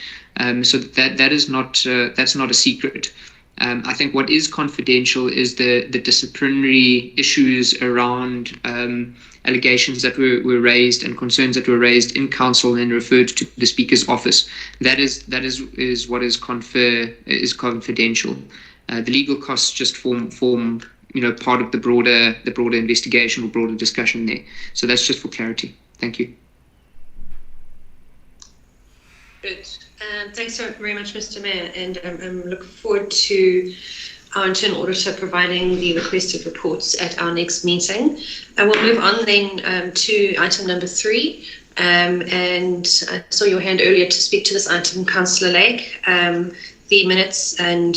So that is not that's not a secret. I think what is confidential is the disciplinary issues around allegations that were raised and concerns that were raised in council and referred to the Speaker's office. That is what is confidential. The legal costs just form part of the broader investigation or broader discussion there. So that's just for clarity. Thank you. Good. Thanks so very much, Mr. Mayor, and I'm looking forward to our internal auditor providing the requested reports at our next meeting. We'll move on then to item number 3. And I saw your hand earlier to speak to this item, Councillor Lake. The minutes and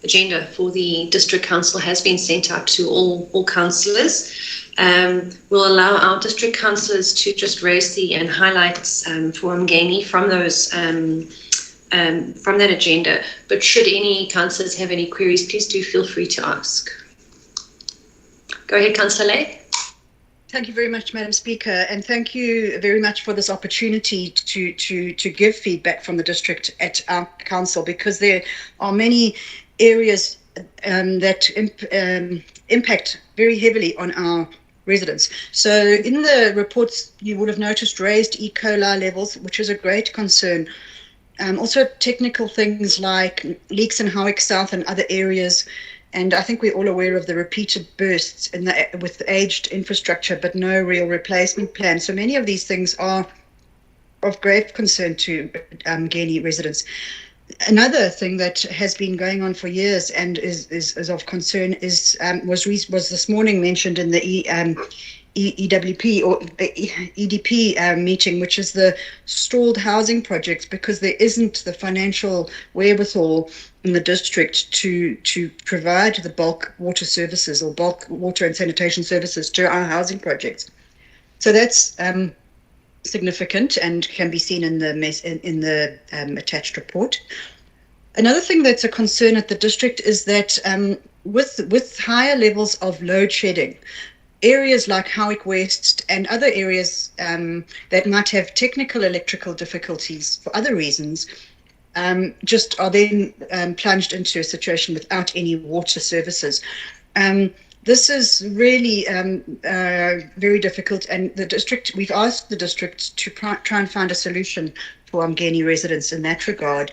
agenda for the district council has been sent out to all councillors. We'll allow our district councillors to just raise and highlight for uMngeni from those from that agenda. But should any councillors have any queries, please do feel free to ask. Go ahead, Councillor Lake. Thank you very much, Madam Speaker, and thank you very much for this opportunity to give feedback from the district at our council, because there are many areas that impact very heavily on our residents. So in the reports, you would have noticed raised E. coli levels, which is a great concern. Also technical things like leaks in Howick South and other areas. And I think we're all aware of the repeated bursts with aged infrastructure, but no real replacement plan. So many of these things are of grave concern to uMngeni residents. Another thing that has been going on for years and is of concern was this morning mentioned in the EWP or EDP meeting, which is the stalled housing projects, because there isn't the financial wherewithal in the district to provide the bulk water services or bulk water and sanitation services to our housing projects. So that's significant and can be seen in the attached report. Another thing that's a concern at the district is that with higher levels of load shedding, areas like Howick West and other areas that might have technical electrical difficulties for other reasons just are then plunged into a situation without any water services. This is really very difficult, and we've asked the district to try and find a solution for uMngeni residents in that regard.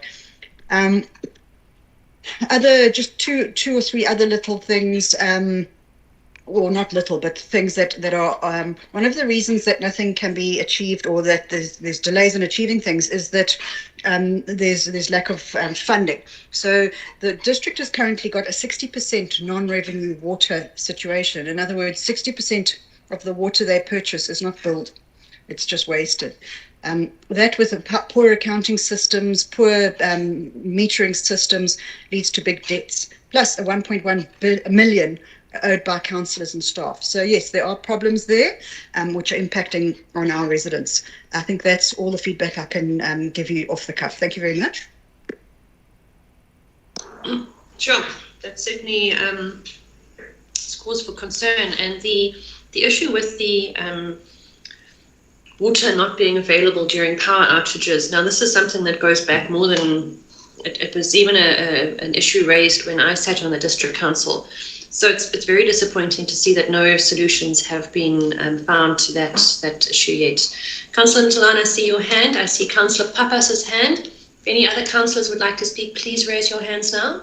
Just two or three other little things, or not little, but things that are one of the reasons that nothing can be achieved, or that there's delays in achieving things, is that there's lack of funding. So the district has currently got a 60% non-revenue water situation. In other words, 60% of the water they purchase is not billed; it's just wasted. That with poor accounting systems, poor metering systems, leads to big debts, plus a 1.1 million owed by councillors and staff. So yes, there are problems there which are impacting on our residents. I think that's all the feedback I can give you off the cuff. Thank you very much. Sure, that's certainly cause for concern, and the issue with the water not being available during power outages. Now, this is something that goes back more than, it was even an issue raised when I sat on the district council. So it's very disappointing to see that no solutions have been found to that issue yet. Councillor Mtalan, I see your hand. I see Councillor Papas's hand. If any other councillors would like to speak, please raise your hands now.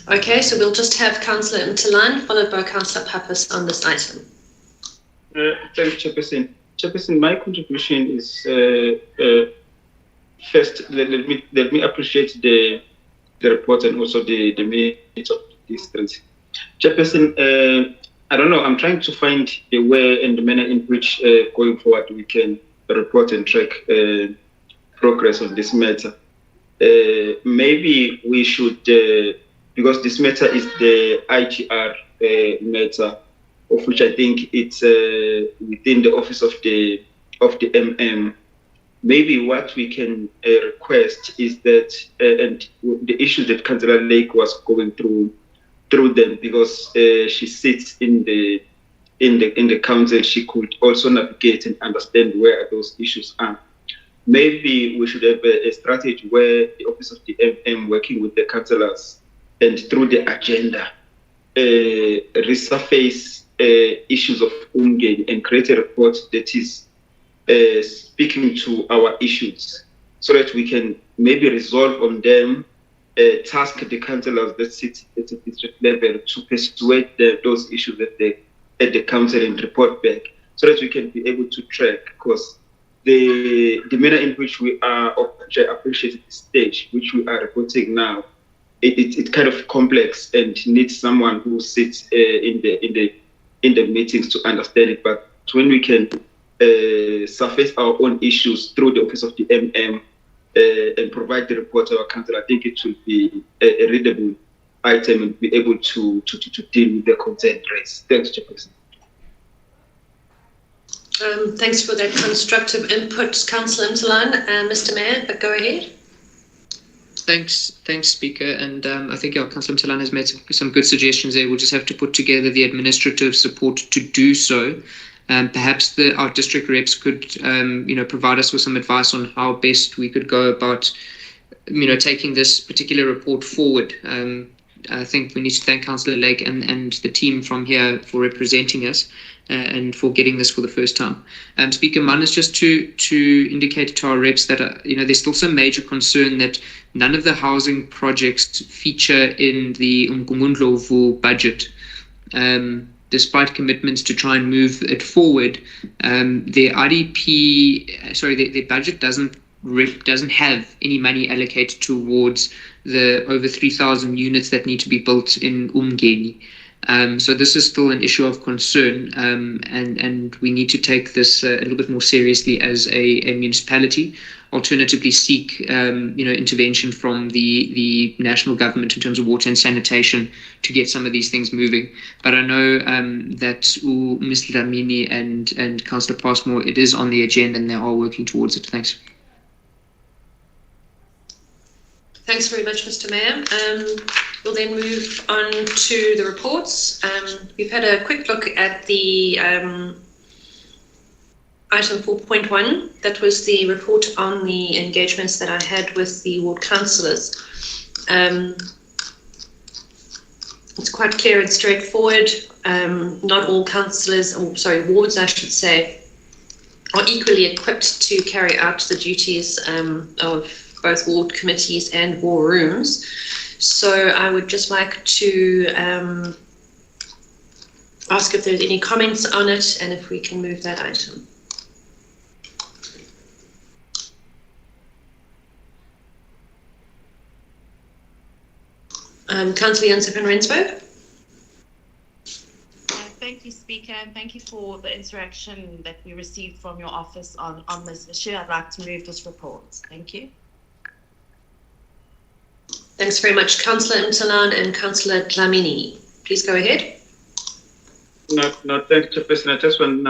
Okay, so we'll just have Councillor Mtalan followed by Councillor Papas on this item. Thanks, Chairperson. Chairperson, my contribution is first, let me appreciate the report and also the minutes of the district. Chairperson, I don't know, I'm trying to find the way and the manner in which going forward we can report and track progress on this matter. Maybe we should, because this matter is the IGR matter, of which I think it's within the office of the MM. Maybe what we can request is that, and the issues that Councillor Lake was going through them, because she sits in the council, she could also navigate and understand where those issues are. Maybe we should have a strategy where the office of the MM, working with the councillors and through the agenda, resurface issues of uMngeni and create a report that is speaking to our issues, so that we can maybe resolve on them, task the councillors that sit at the district level to persuade those issues at the council and report back, so that we can be able to track, because the manner in which we are, which I appreciate at this stage, which we are reporting now, it's kind of complex and needs someone who sits in the meetings to understand it. But when we can surface our own issues through the office of the MM and provide the report to our council, I think it will be a readable item and be able to deal with the consent raised. Thanks, Chairperson. Thanks for that constructive input, Councillor Mtalan. Mr. Mayor, but go ahead. Thanks, Speaker. And I think our Councillor Mtalan has made some good suggestions there. We'll just have to put together the administrative support to do so. Perhaps our district reps could, provide us with some advice on how best we could go about, taking this particular report forward. I think we need to thank Councillor Lake and the team from here for representing us and for getting this for the first time. Speaker, mine is just to indicate to our reps that there's still some major concern that none of the housing projects feature in the uMngeni budget. Despite commitments to try and move it forward, their budget doesn't have any money allocated towards the over 3,000 units that need to be built in uMngeni. So this is still an issue of concern, and we need to take this a little bit more seriously as a municipality. Alternatively, seek intervention from the national government in terms of water and sanitation to get some of these things moving. But I know that Ms. Dlamini and Councillor Passmore, it is on the agenda and they are working towards it. Thanks. Thanks very much, Mr. Mayor. We'll then move on to the reports. We've had a quick look at the item 4.1. That was the report on the engagements that I had with the ward councillors. It's quite clear and straightforward. Not all councillors, wards I should say, are equally equipped to carry out the duties of both ward committees and war rooms. So I would just like to ask if there's any comments on it and if we can move that item. Councillor Jansen van Rensburg. Thank you, Speaker, and thank you for the interaction that we received from your office on this issue. I'd like to move this report. Thank you. Thanks very much, Councillor Mtalan and Councillor Dlamini. Please go ahead. No, thank you, President. I just want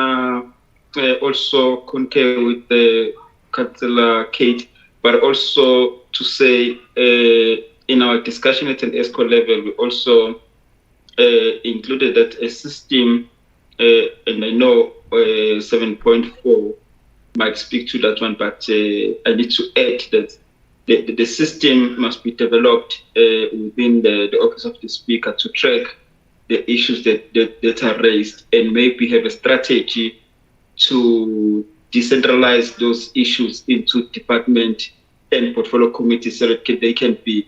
to also concur with Councillor Kate, but also to say in our discussion at an ESCO level, we also included that a system, and I know 7.4 might speak to that one, but I need to add that the system must be developed within the Office of the Speaker to track the issues that are raised and maybe have a strategy to decentralize those issues into department and portfolio committees so that they can be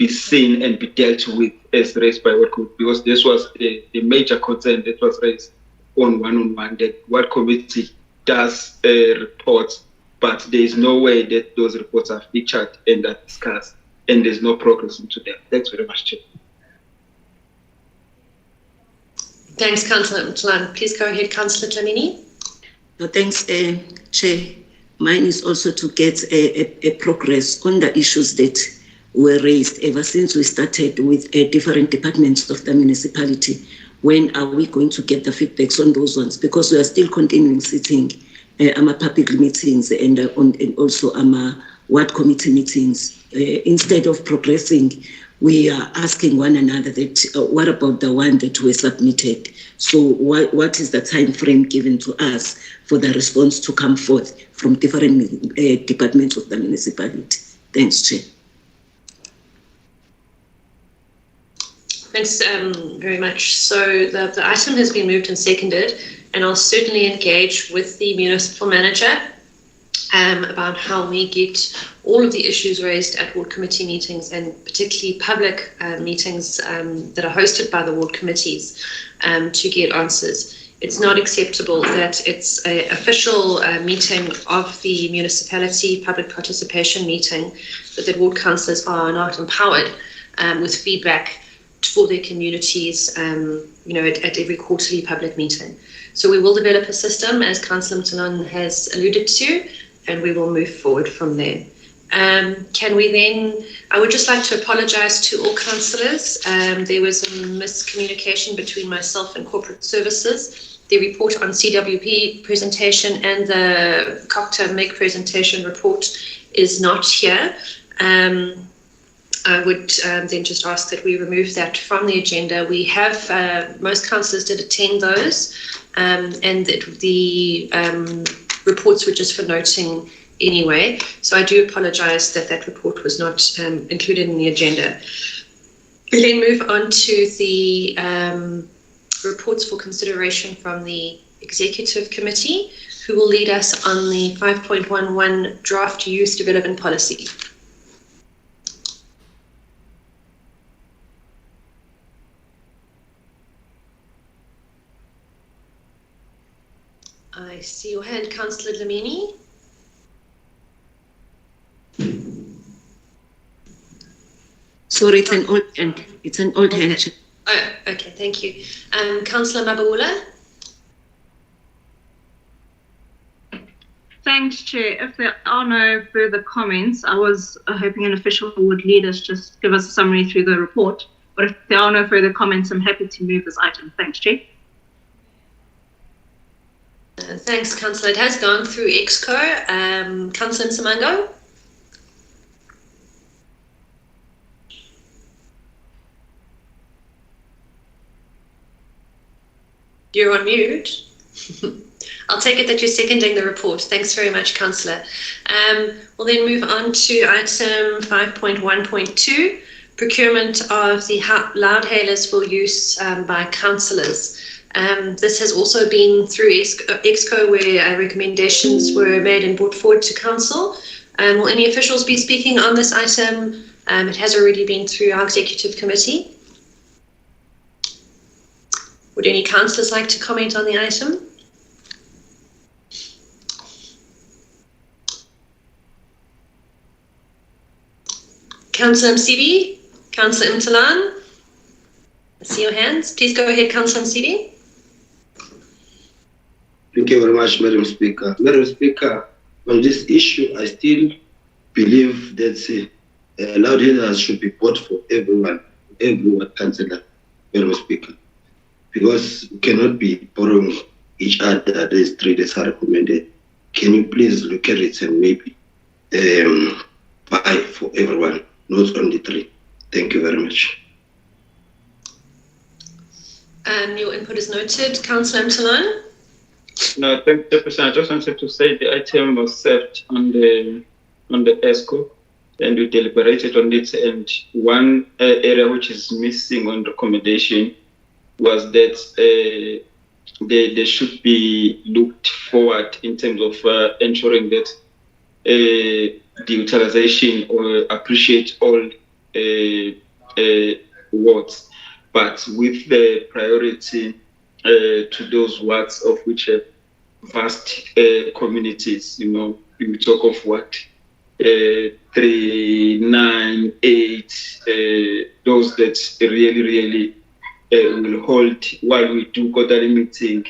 seen and be dealt with as raised by what committee, because this was the major concern that was raised on one-on-one, that what committee does reports, but there is no way that those reports are featured and are discussed, and there's no progress into them. Thanks very much, Chair. Thanks, Councillor Mtalan. Please go ahead, Councillor Dlamini. No, thanks, Chair. Mine is also to get a progress on the issues that were raised ever since we started with different departments of the municipality. When are we going to get the feedbacks on those ones? Because we are still continuing sitting our public meetings and also our ward committee meetings. Instead of progressing, we are asking one another that what about the one that were submitted? So what is the time frame given to us for the response to come forth from different departments of the municipality? Thanks, Chair. Thanks very much. So the item has been moved and seconded, and I'll certainly engage with the municipal manager about how we get all of the issues raised at ward committee meetings, and particularly public meetings that are hosted by the ward committees to get answers. It's not acceptable that it's an official meeting of the municipality, public participation meeting, but that ward councillors are not empowered with feedback for their communities, at every quarterly public meeting. So we will develop a system, as Councillor Mtalan has alluded to, and we will move forward from there. Can we then, I would just like to apologise to all councillors. There was a miscommunication between myself and corporate services. The report on CWP presentation and the COCTA MIG presentation report is not here. I would then just ask that we remove that from the agenda. We have, most councillors did attend those, and the reports were just for noting anyway. So I do apologise that that report was not included in the agenda. We then move on to the reports for consideration from the Executive Committee, who will lead us on the 5.11 Draft Youth Development Policy. I see your hand, Councillor Dlamini. Sorry, it's an old hand. It's an old hand. Oh, okay, thank you. Councillor Mabula? Thanks, Chair. If there are no further comments, I was hoping an official would lead us, just give us a summary through the report. But if there are no further comments, I'm happy to move this item. Thanks, Chair. Thanks, Councillor. It has gone through EXCO. Councillor Msimango? You're on mute. I'll take it that you're seconding the report. Thanks very much, Councillor. We'll then move on to item 5.1.2, procurement of the loudhailers for use by councillors. This has also been through EXCO where recommendations were made and brought forward to council. Will any officials be speaking on this item? It has already been through our executive committee. Would any councillors like to comment on the item? Councillor Msibi, Councillor Mtalan, I see your hands. Please go ahead, Councillor Msibi. Thank you very much, Madam Speaker. Madam Speaker, on this issue, I still believe that loudhailers should be bought for everyone, Councillor, Madam Speaker, because we cannot be borrowing each other. These 3 days are recommended. Can you please look at it and maybe buy for everyone, not only 3? Thank you very much. Your input is noted. Councillor Mtalan. No, thank you, Chairperson. I just wanted to say the item was served on the ESCO, and we deliberated on it. And one area which is missing on recommendation was that they should be looked forward in terms of ensuring that the utilization or appreciate all wards, but with the priority to those wards of which have vast communities. You know, we talk of what 3, 9, 8, those that really will hold while we do quarterly meeting.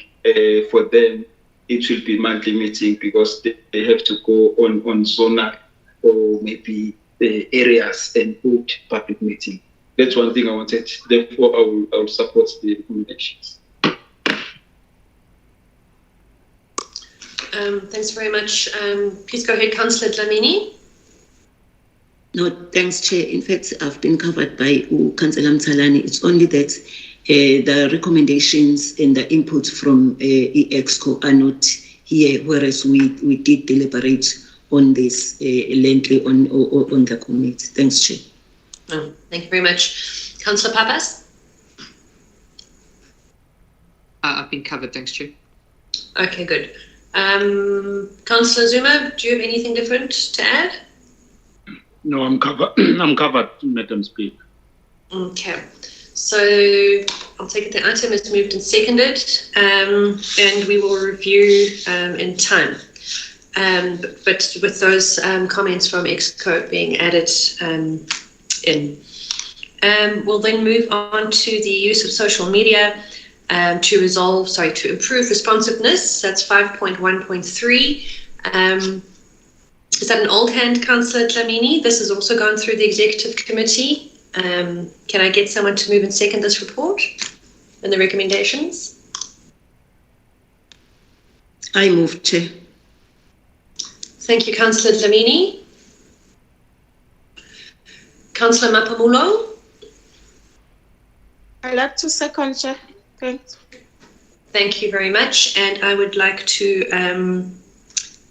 For them, it will be monthly meeting because they have to go on zonal or maybe areas and hold public meeting. That's one thing I wanted. Therefore, I will support the recommendations. Thanks very much. Please go ahead, Councillor Dlamini. No, thanks, Chair. In fact, I've been covered by Councillor Mtalani. It's only that the recommendations and the input from EXCO are not here, whereas we did deliberate on this lengthily on the committee. Thanks, Chair. Thank you very much. Councillor Papas? I've been covered, thanks, Chair. Okay, good. Councillor Zuma, do you have anything different to add? No, I'm covered. I'm covered, Madam Speaker. Okay. So I'll take it the item is moved and seconded, and we will review in time. But with those comments from EXCO being added in. We'll then move on to the use of social media to improve responsiveness. That's 5.1.3. Is that an old hand, Councillor Dlamini? This has also gone through the executive committee. Can I get someone to move and second this report and the recommendations? I move, Chair. Thank you, Councillor Dlamini. Councillor Mapamulo? I'd like to second, Chair. Thanks. Thank you very much. And I would like to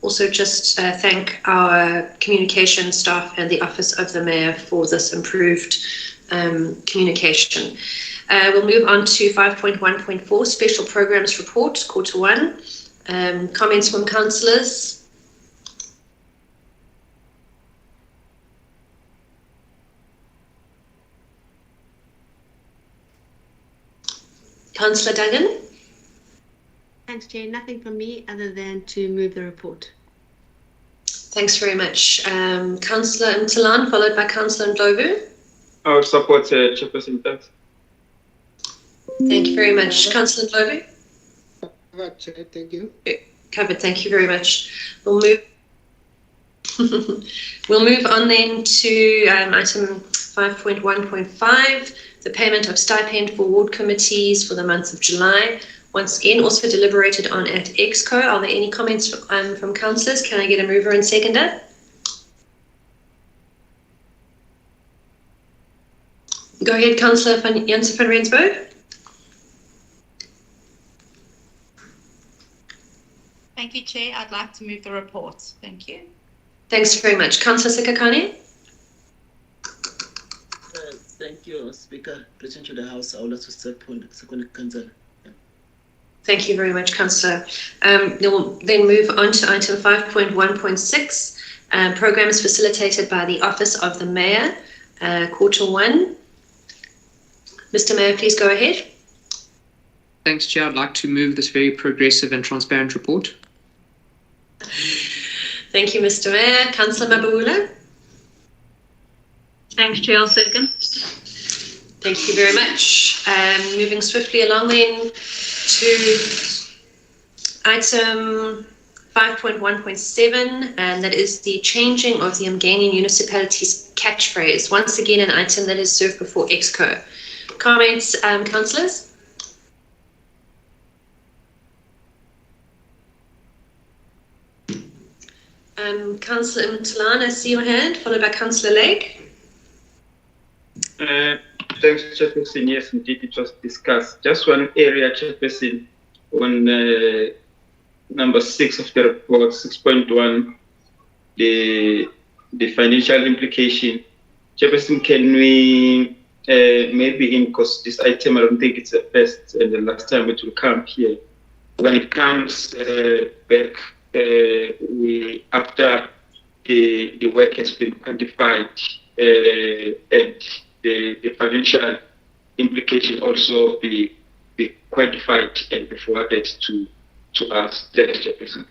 also just thank our communication staff and the Office of the Mayor for this improved communication. We'll move on to 5.1.4, Special Programs Report, Q1. Comments from councillors? Councillor Duggan? Thanks, Chair. Nothing from me other than to move the report. Thanks very much. Councillor Mtalan, followed by Councillor Ndlovu. I would support Chairperson. Thanks. Thank you very much. Councillor Glover? Thank you. Covered, thank you very much. We'll move we'll move on then to item 5.1.5, the payment of stipend for ward committees for the month of July. Once again, also deliberated on at EXCO. Are there any comments from councillors? Can I get a mover and seconder? Go ahead, Councillor Janssen van Rensburg. Thank you, Chair. I'd like to move the report. Thank you. Thanks very much. Councillor Sikakane. Thank you, Speaker. Presenting to the House, I would like to second council. Thank you very much, Councillor. We'll then move on to item 5.1.6, programs facilitated by the Office of the Mayor, quarter one. Mr. Mayor, please go ahead. Thanks, Chair. I'd like to move this very progressive and transparent report. Thank you, Mr. Mayor. Councillor Mabula. Thanks, Chair. I'll second. Thank you very much. Moving swiftly along then to item 5.1.7, and that is the changing of the uMngeni municipality's catchphrase. Once again, an item that is served before EXCO. Comments, councillors? Councillor Mthalane, I see your hand, followed by Councillor Lake. Thanks, Chairperson. Yes, indeed, it was discussed. Just one area, Chairperson, on number 6 of the report, 6.1, the financial implication. Chairperson, can we maybe because this item, I don't think it's the first and the last time it will come here. When it comes back, after the work has been quantified and the financial implication also be quantified and be forwarded to us. That is the person.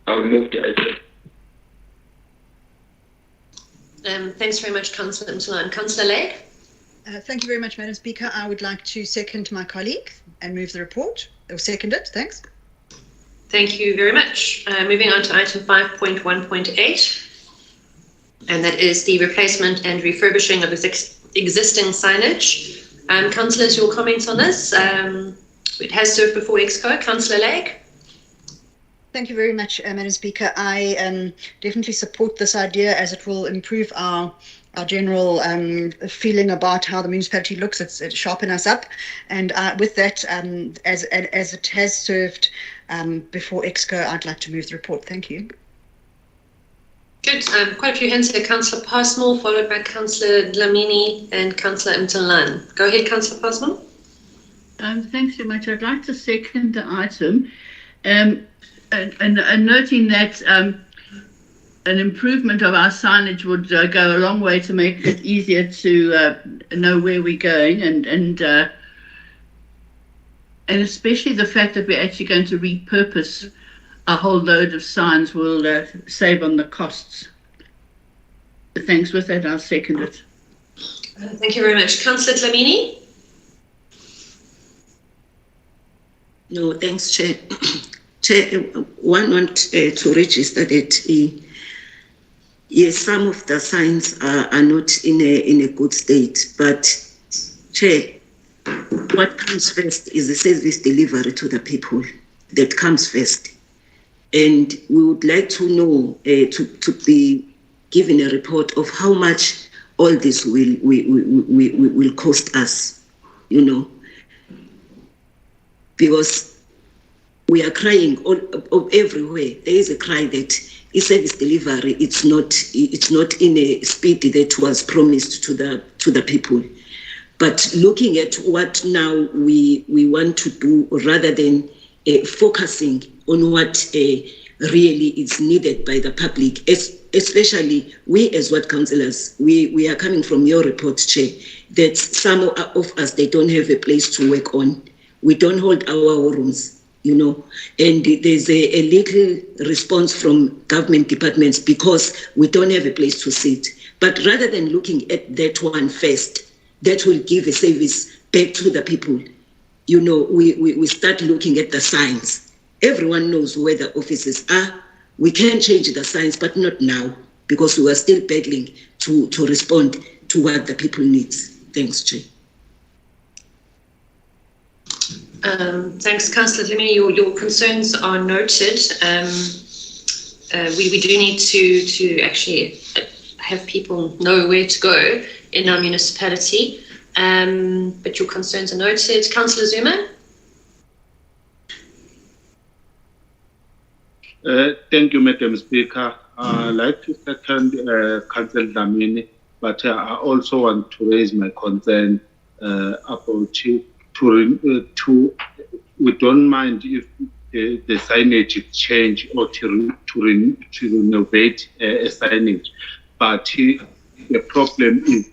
I will move the item. Thanks very much, Councillor Mthalane. Councillor Lake. Thank you very much, Madam Speaker. I would like to second my colleague and move the report, or second it. Thanks. Thank you very much. Moving on to item 5.1.8, and that is the replacement and refurbishing of existing signage. Councillors, your comments on this? It has served before EXCO. Councillor Lake. Thank you very much, Madam Speaker. I definitely support this idea as it will improve our general feeling about how the municipality looks. It sharpen us up, and with that, as it has served before EXCO, I'd like to move the report. Thank you. Good. Quite a few hands here. Councillor Passmore, followed by Councillor Dlamini and Councillor Mthalane. Go ahead, Councillor Passmore. Thanks very much. I'd like to second the item, and noting that an improvement of our signage would go a long way to make it easier to know where we're going, and especially the fact that we're actually going to repurpose a whole load of signs will save on the costs. Thanks. With that, I'll second it. Thank you very much. Councillor Dlamini. No, thanks, Chair. Chair, one want to register that yes, some of the signs are not in a good state, but Chair, what comes first is the service delivery to the people. That comes first. And we would like to know, to be given a report of how much all this will cost us, because we are crying all everywhere. There is a cry that service delivery it's not in a speed that was promised to the people. But looking at what now we want to do, rather than focusing on what really is needed by the public, especially we as ward councillors, we are coming from your report, Chair, that some of us, they don't have a place to work on. We don't hold our rooms, and there's a little response from government departments because we don't have a place to sit. But rather than looking at that one first, that will give a service back to the people. You know, we start looking at the signs. Everyone knows where the offices are. We can change the signs, but not now, because we are still battling to respond to what the people need. Thanks, Chair. Thanks, Councillor Dlamini. Your concerns are noted. We do need to actually have people know where to go in our municipality. But your concerns are noted. Councillor Zuma? Thank you, Madam Speaker. I'd like to second Councillor Dlamini, but I also want to raise my concern about we don't mind if the signage is changed or to renovate a signage, but the problem is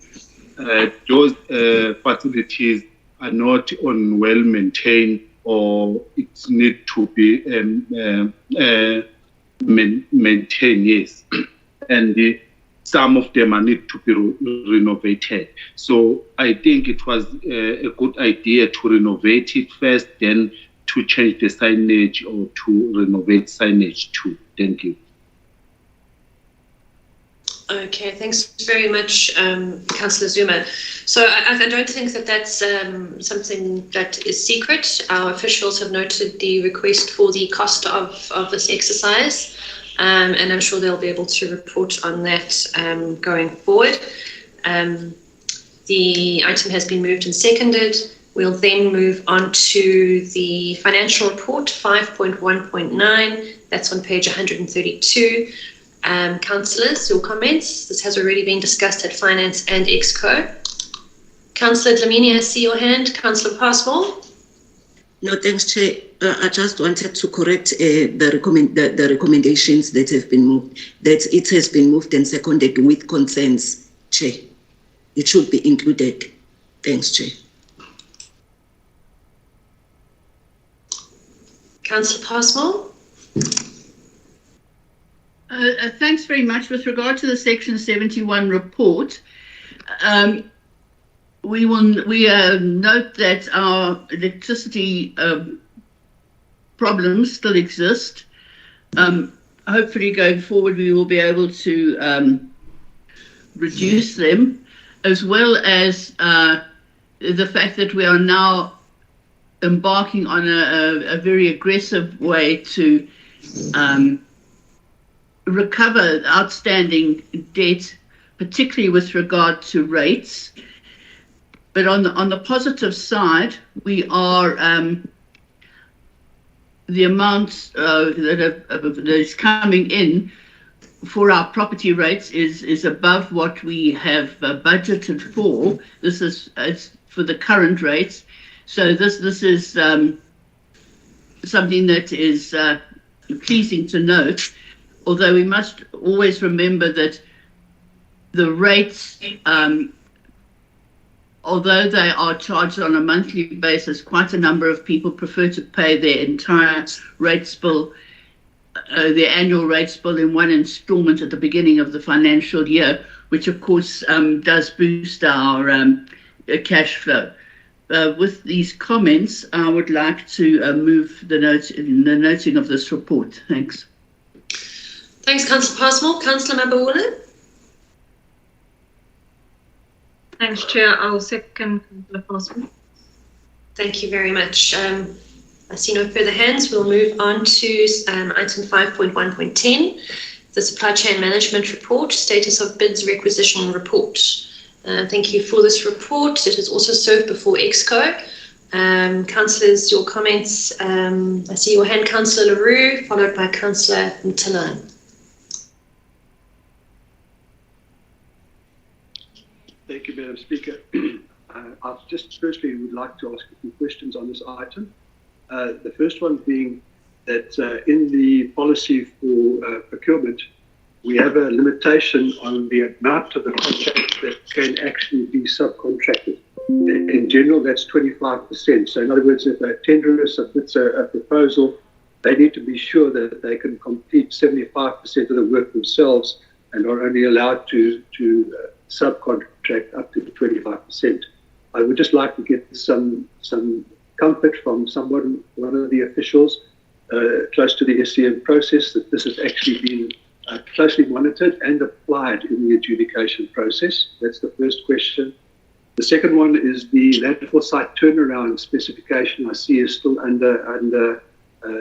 those facilities are not well maintained, or it need to be maintained, yes. And some of them are need to be renovated. So I think it was a good idea to renovate it first, then to change the signage or to renovate signage too. Thank you. Okay, thanks very much, Councillor Zuma. So I don't think that that's something that is secret. Our officials have noted the request for the cost of this exercise, and I'm sure they'll be able to report on that going forward. The item has been moved and seconded. We'll then move on to the financial report 5.1.9. That's on page 132. Councillors, your comments. This has already been discussed at Finance and Exco. Councillor Dlamini, I see your hand. Councillor Passmore? No, thanks, Chair. I just wanted to correct the recommendations that have been moved, that it has been moved and seconded with consents, Chair. It should be included. Thanks, Chair. Councillor Passmore? Thanks very much. With regard to the Section 71 report, we note that our electricity problems still exist. Hopefully going forward we will be able to reduce them, as well as the fact that we are now embarking on a very aggressive way to recover outstanding debt, particularly with regard to rates. But on the positive side, we are the amount that is coming in for our property rates is above what we have budgeted for. This is for the current rates. So this is something that is pleasing to note. Although we must always remember that the rates, although they are charged on a monthly basis, quite a number of people prefer to pay their entire rates bill, their annual rates bill in one instalment at the beginning of the financial year, which of course does boost our cash flow. With these comments, I would like to move the noting of this report. Thanks. Thanks, Councillor Passmore. Councillor Mabawula? Thanks, Chair. I'll second Councillor Passmore. Thank you very much. I see no further hands. We'll move on to item 5.1.10, the Supply Chain Management Report, Status of Bids Requisition Report. Thank you for this report. It is also served before Exco. Councillors, your comments. I see your hand, Councillor LaRue, followed by Councillor Mtalan. Thank you, Madam Speaker. I just firstly would like to ask a few questions on this item. The first one being that in the policy for procurement, we have a limitation on the amount of the contract that can actually be subcontracted. In general, that's 25%. So in other words, if a tenderer submits a proposal, they need to be sure that they can complete 75% of the work themselves and are only allowed to subcontract up to 25%. I I would just like to get some comfort from one of the officials close to the SCM process that this has actually been closely monitored and applied in the adjudication process. That's the first question. The second one is the landfill site turnaround specification I see is still under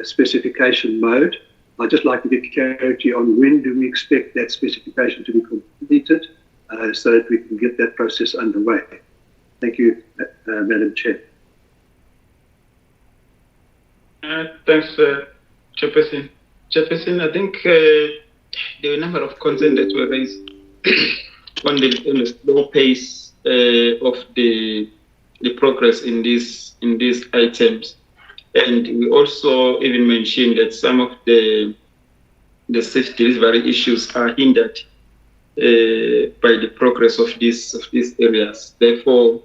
specification mode. I'd just like to get clarity on when do we expect that specification to be completed so that we can get that process underway. Thank you, Madam Chair. Thanks, Chairperson. Chairperson, I think there were a number of concerns that were raised on the slow pace of the progress in these items, and we also even mentioned that some of the safety delivery issues are hindered by the progress of these areas. Therefore,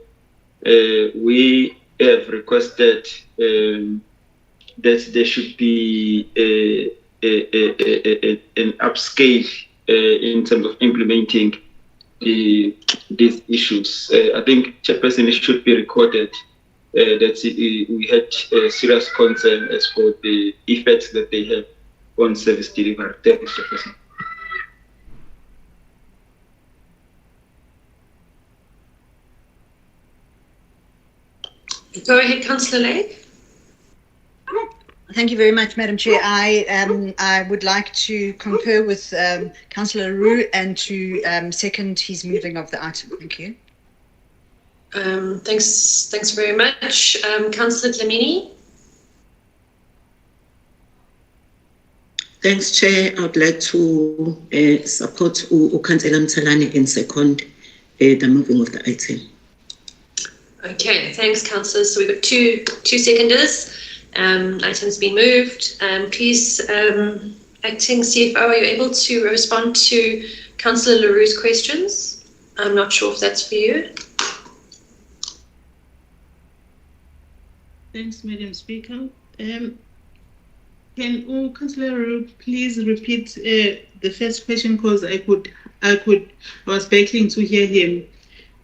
we have requested that there should be an upscale in terms of implementing these issues. I think, Chairperson, it should be recorded that we had serious concern as for the effects that they have on service delivery. Thank you, Chairperson. Go ahead, Councillor Lake. Thank you very much, Madam Chair. I would like to concur with Councillor Leroux and to second his moving of the item. Thank you. Thanks very much. Councillor Dlamini. Thanks, Chair. I would like to support Councillor Mthalane and second the moving of the item. Okay, thanks, councillors. So we've got two seconders. Item's been moved. Please, Acting CFO, are you able to respond to Councillor Leroux's questions? I'm not sure if that's for you. Thanks, Madam Speaker. Can Councillor Leroux please repeat the first question, because I was battling to hear him.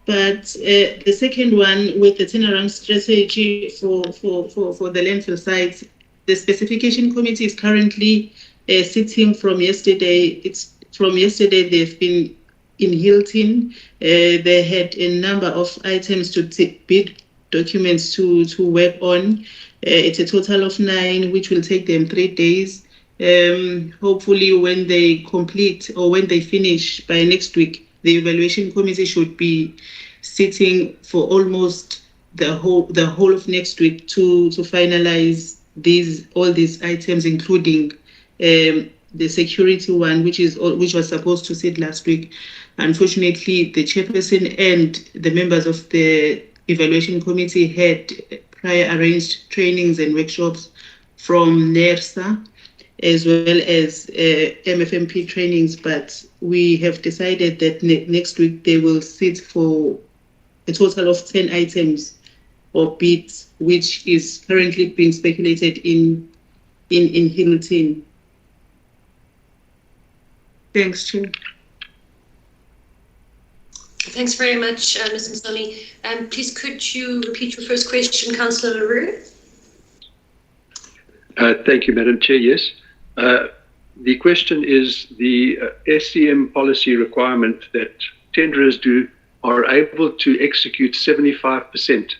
But the second one, with the turnaround strategy for the landfill sites, the specification committee is currently sitting from yesterday. They've been in Hilton. They had a number of items to bid documents to work on. It's a total of 9, which will take them 3 days. Hopefully, when they complete or when they finish by next week, the evaluation committee should be sitting for almost the whole of next week to finalize all these items, including the security one, which was supposed to sit last week. Unfortunately, the chairperson and the members of the evaluation committee had prior arranged trainings and workshops from NERSA, as well as MFMP trainings, but we have decided that next week they will sit for a total of 10 items or bids, which is currently being speculated in Hilton. Thanks, Chair. Thanks very much, Ms. Msoni. Please, could you repeat your first question, Councillor Leroux? Thank you, Madam Chair. Yes. The question is the SCM policy requirement that tenderers are able to execute 75%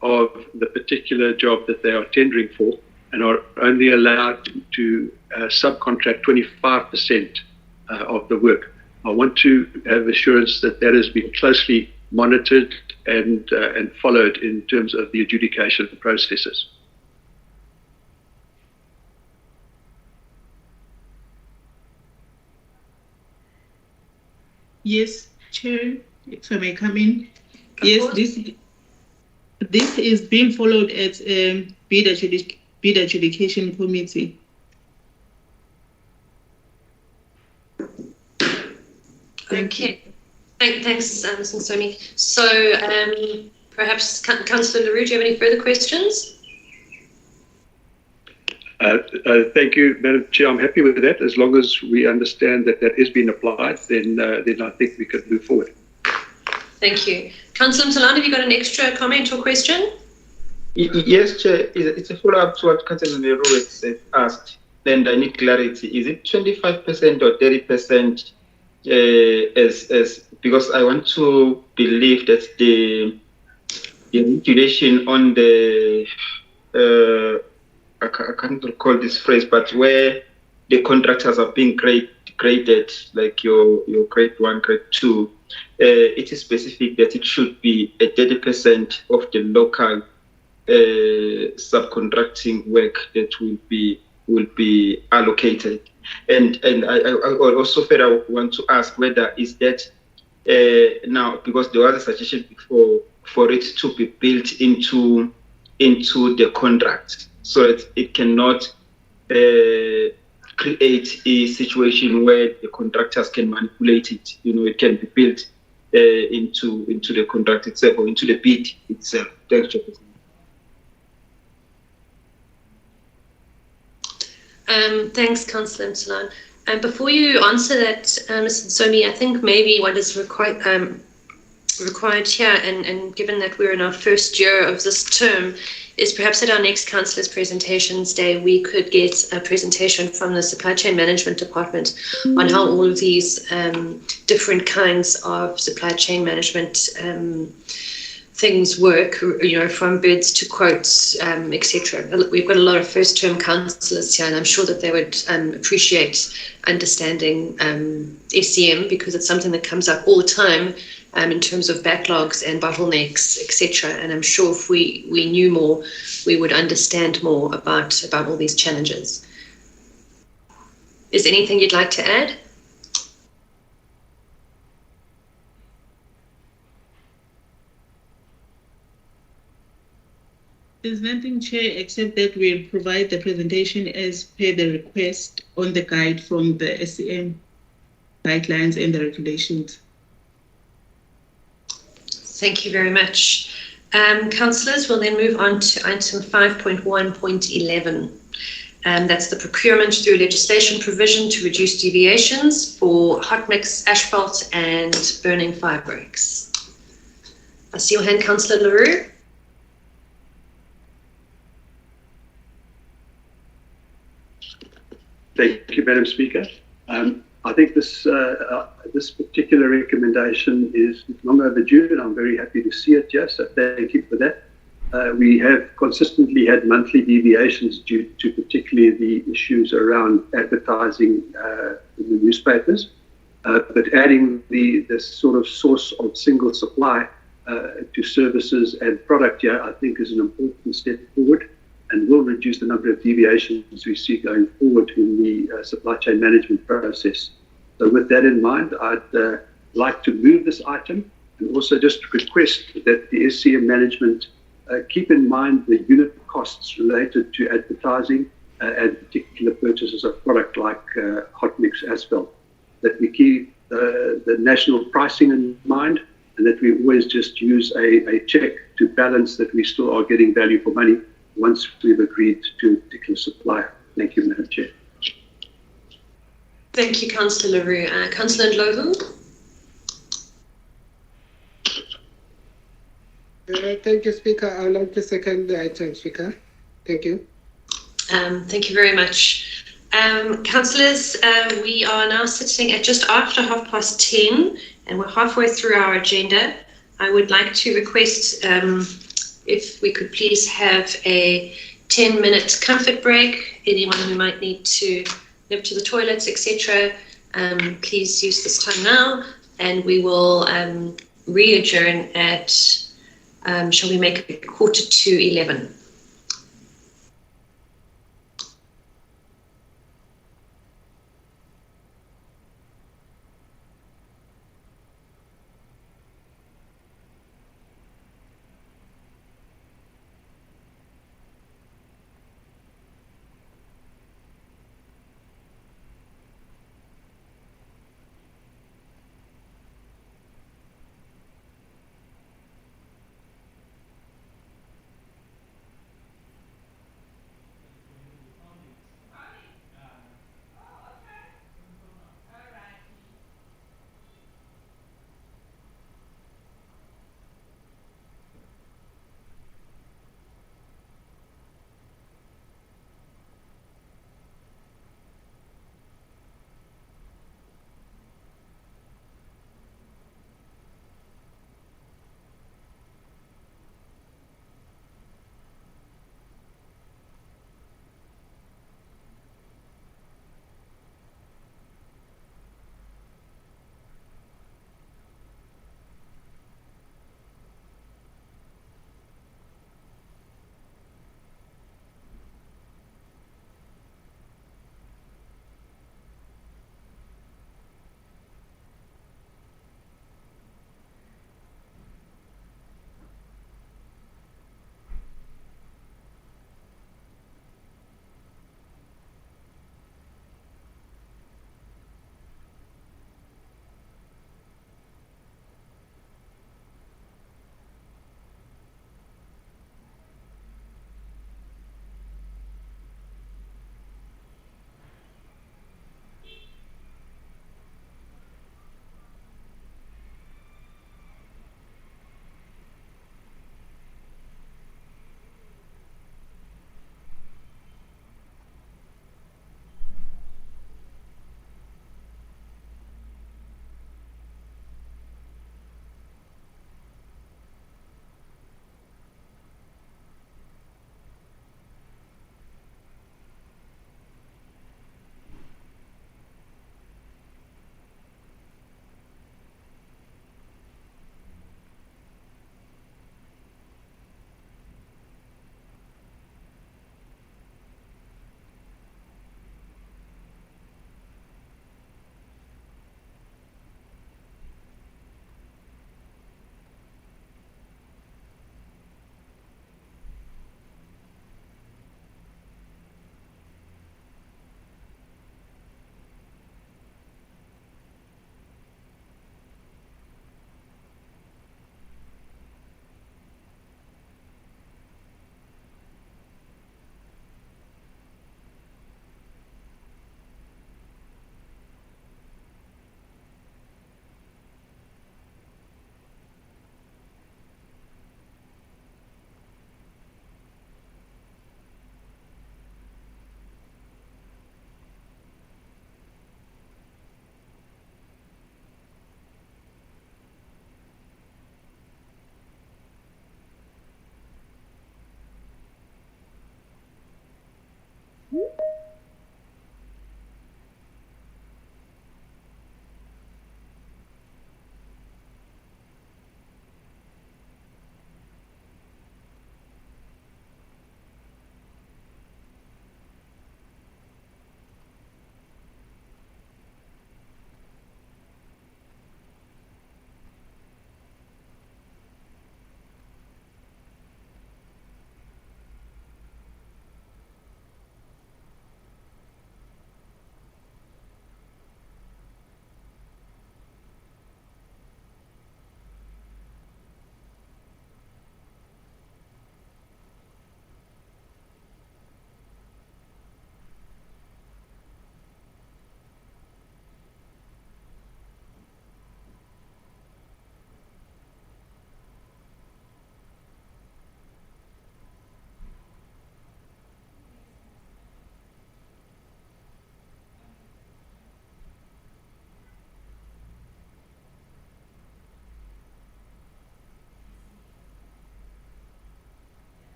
of the particular job that they are tendering for and are only allowed to subcontract 25% of the work. I want to have assurance that that has been closely monitored and followed in terms of the adjudication processes. Yes, Chair, if I may come in. Yes, this is being followed at bid adjudication committee. Okay. Thanks, Ms. Msoni. So perhaps Councillor Leroux, do you have any further questions? Thank you, Madam Chair. I'm happy with that. As long as we understand that that is being applied, then I think we could move forward. Thank you. Councillor Mtalana, have you got an extra comment or question? Yes, Chair. It's a follow-up to what Councillor Leroux has asked, and I need clarity. Is it 25% or 30%? Because I want to believe that the regulation on the I can't recall this phrase, but where the contractors are being graded, like your grade 1, grade 2, it is specific that it should be a 30% of the local subcontracting work that will be allocated. And I also further want to ask whether is that now, because there was a suggestion before for it to be built into the contract, so that it cannot create a situation where the contractors can manipulate it. It can be built into the contract itself or into the bid itself. Thanks, Chair. Thanks, Councillor Mtalana. Before you answer that, Mr. Somi, I think maybe what is required here, and given that we're in our first year of this term, is perhaps at our next Councillors' Presentations Day, we could get a presentation from the Supply Chain Management Department on how all of these different kinds of supply chain management things work, from bids to quotes, etc. We've got a lot of first-term councillors here, and I'm sure that they would appreciate understanding SCM, because it's something that comes up all the time in terms of backlogs and bottlenecks, etc. And I'm sure if we knew more, we would understand more about all these challenges. Is there anything you'd like to add? There's nothing, Chair, except that we'll provide the presentation as per the request on the guide from the SCM guidelines and the regulations. Thank you very much. Councillors, we'll then move on to item 5.1.11. That's the procurement through legislation provision to reduce deviations for hot mix asphalt and burning fire breaks. I see your hand, Councillor Leroux. Thank you, Madam Speaker. I think this particular recommendation is long overdue, and I'm very happy to see it here, so thank you for that. We have consistently had monthly deviations due to particularly the issues around advertising in the newspapers, but adding this sort of source of single supply to services and product here, I think, is an important step forward, and will reduce the number of deviations we see going forward in the supply chain management process. So with that in mind, I'd like to move this item, and also just request that the SCM management keep in mind the unit costs related to advertising and particular purchases of product like hot mix asphalt, that we keep the national pricing in mind, and that we always just use a check to balance that we still are getting value for money once we've agreed to a particular supplier. Thank you, Madam Chair. Thank you, Councillor Leroux. Councillor Ndlovu? Thank you, Speaker. I'd like to second the item, Speaker. Thank you. Thank you very much. Councillors, we are now sitting at just after 10:30, and we're halfway through our agenda. I would like to request if we could please have a 10-minute comfort break. Anyone who might need to nip to the toilets, etc., please use this time now, and we will re-adjourn at, shall we make it 11:45?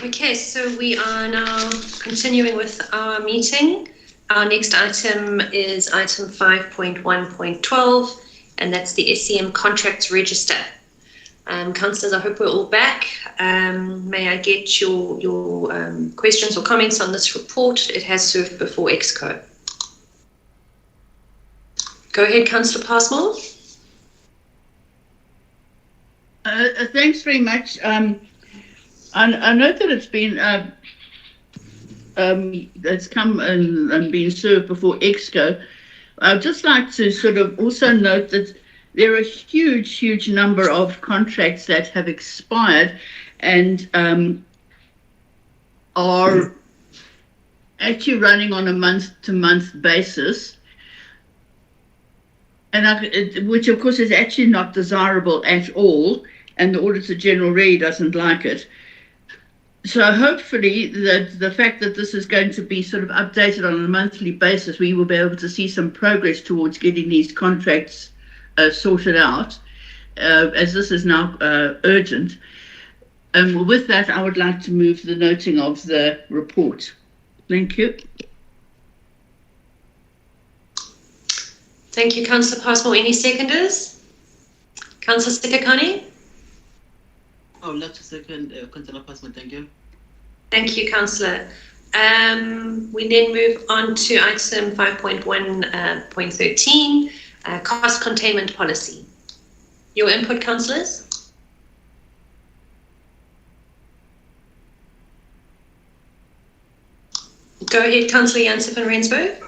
Okay, so we are now continuing with our meeting. Our next item is item 5.1.12, and that's the SCM contracts register. Councillors, I hope we're all back. May I get your questions or comments on this report? It has served before EXCO. Go ahead, Councillor Passmore. Thanks very much. I note that it's been it's come and been served before EXCO. I'd just like to sort of also note that there are a huge number of contracts that have expired and are actually running on a month-to-month basis, and which of course is actually not desirable at all, and the Auditor General really doesn't like it. So hopefully the fact that this is going to be sort of updated on a monthly basis, we will be able to see some progress towards getting these contracts sorted out, as this is now urgent. And with that, I would like to move the noting of the report. Thank you. Thank you, Councillor Passmore. Any seconders? Councillor Sikakani? I would like to second Councillor Passmore. Thank you. Thank you, Councillor. We then move on to item 5.1.13, cost containment policy. Your input, councillors? Go ahead, Councillor Jansen van Rensburg.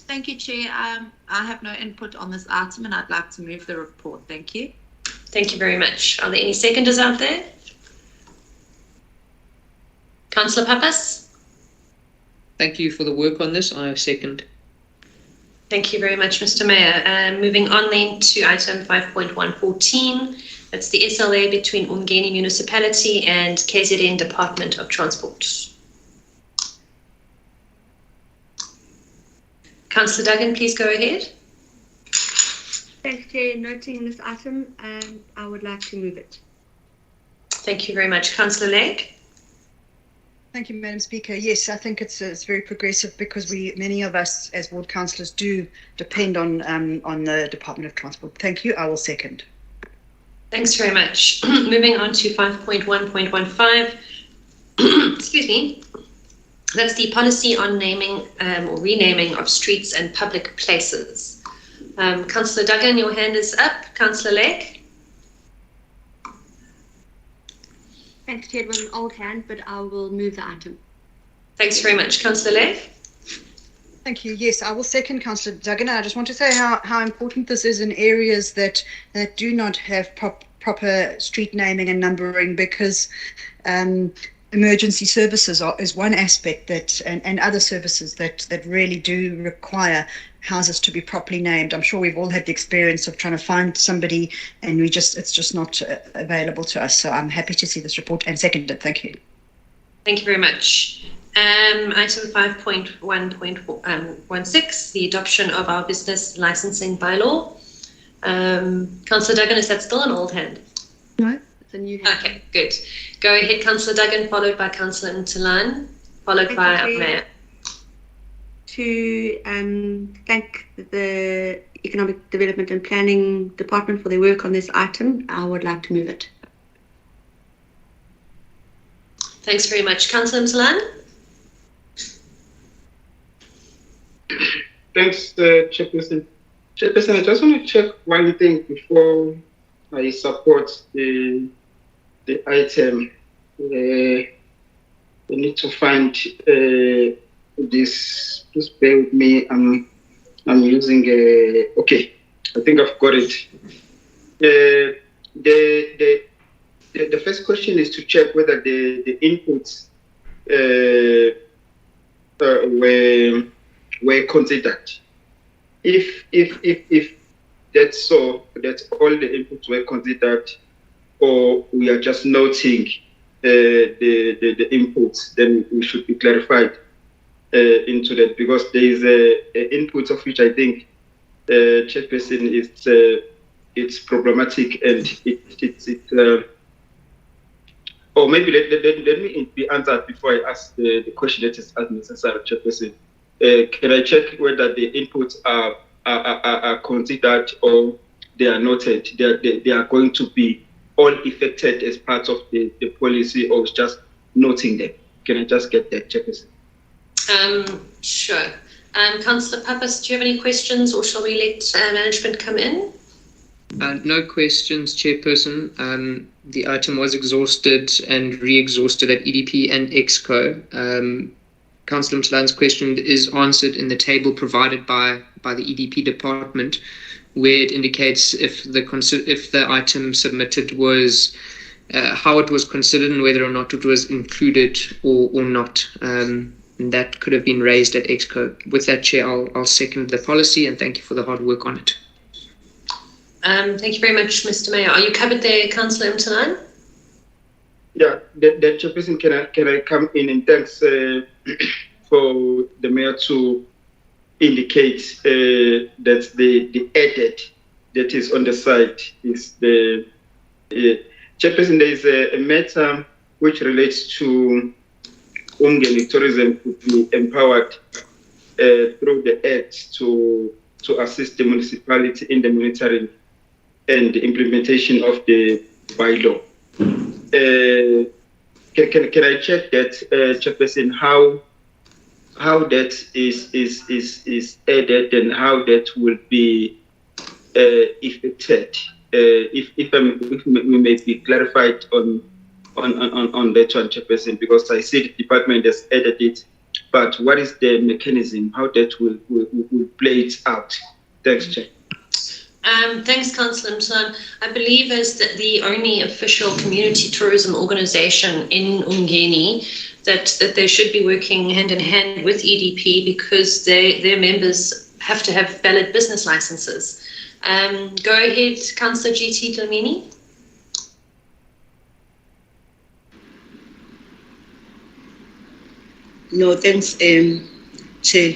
Thank you, Chair. I have no input on this item and I'd like to move the report. Thank you. Thank you very much. Are there any seconders out there? Councillor Pappas? Thank you for the work on this. I second. Thank you very much, Mr. Mayor. Moving on then to item 5.114. That's the SLA between uMngeni Municipality and KZN Department of Transport. Councillor Duggan, please go ahead. Thanks, Chair. Noting this item, I would like to move it. Thank you very much. Councillor Legg? Thank you, Madam Speaker. Yes, I think it's very progressive because many of us as ward councillors do depend on the Department of Transport. Thank you. I will second. Thanks very much. Moving on to 5.1.15. Excuse me. That's the policy on naming or renaming of streets and public places. Councillor Duggan, your hand is up. Councillor Legg? Thanks, Chair. It was an old hand, but I will move the item. Thanks very much. Councillor Legg? Thank you. Yes, I will second Councillor Duggan. I just want to say how important this is in areas that do not have proper street naming and numbering, because emergency services is one aspect that, and other services that really do require houses to be properly named. I'm sure we've all had the experience of trying to find somebody and it's just not available to us. So I'm happy to see this report and second it. Thank you. Thank you very much. Item 5.1.16, the adoption of our business licensing bylaw. Councillor Duggan, is that still an old hand? No, it's a new hand. Okay, good. Go ahead, Councillor Duggan, followed by Councillor Mtalan, followed by our Mayor. To thank the Economic Development and Planning Department for their work on this item, I would like to move it. Thanks very much. Councillor Mtalan? Thanks, Chairperson. Chairperson, I just want to check one thing before I support the item. We need to find this. Just bear with me. I'm using okay. I think I've got it. The first question is to check whether the inputs were considered. If that's so, that all the inputs were considered, or we are just noting the inputs, then we should be clarified into that, because there is a input of which I think Chairperson it's problematic, and or maybe let me be answered before I ask the question that is as necessary, Chairperson. Can I check whether the inputs are considered, or they are noted, they are going to be all affected as part of the policy, or just noting them? Can I just get that, Chairperson? Sure. Councillor Pappas, do you have any questions, or shall we let management come in? No questions, Chairperson. The item was exhausted and re-exhausted at EDP and EXCO. Councillor Mtsalan's question is answered in the table provided by the EDP department, where it indicates if the item submitted was how it was considered and whether or not it was included or not. And that could have been raised at EXCO. With that, Chair, I'll second the policy, and thank you for the hard work on it. Thank you very much, Mr. Mayor. Are you covered there, Councillor Mtsalan? Yeah, the Chairperson, can I come in, and thanks for the Mayor to indicate that the edit that is on the site is the Chairperson. There is a matter which relates to uMngeni tourism could be empowered through the Act to assist the municipality in the monitoring and the implementation of the bylaw. Can I check that, Chairperson, how that is added and how that will be effected? If we may be clarified on that one, Chairperson, because I see the department has added it, but what is the mechanism, how that will play it out? Thanks, Chair. Thanks, Councillor Mtsalan. I believe as the only official community tourism organisation in uMngeni that they should be working hand in hand with EDP, because their members have to have valid business licences. Go ahead, Councillor GT Dlamini. No, thanks, Chair.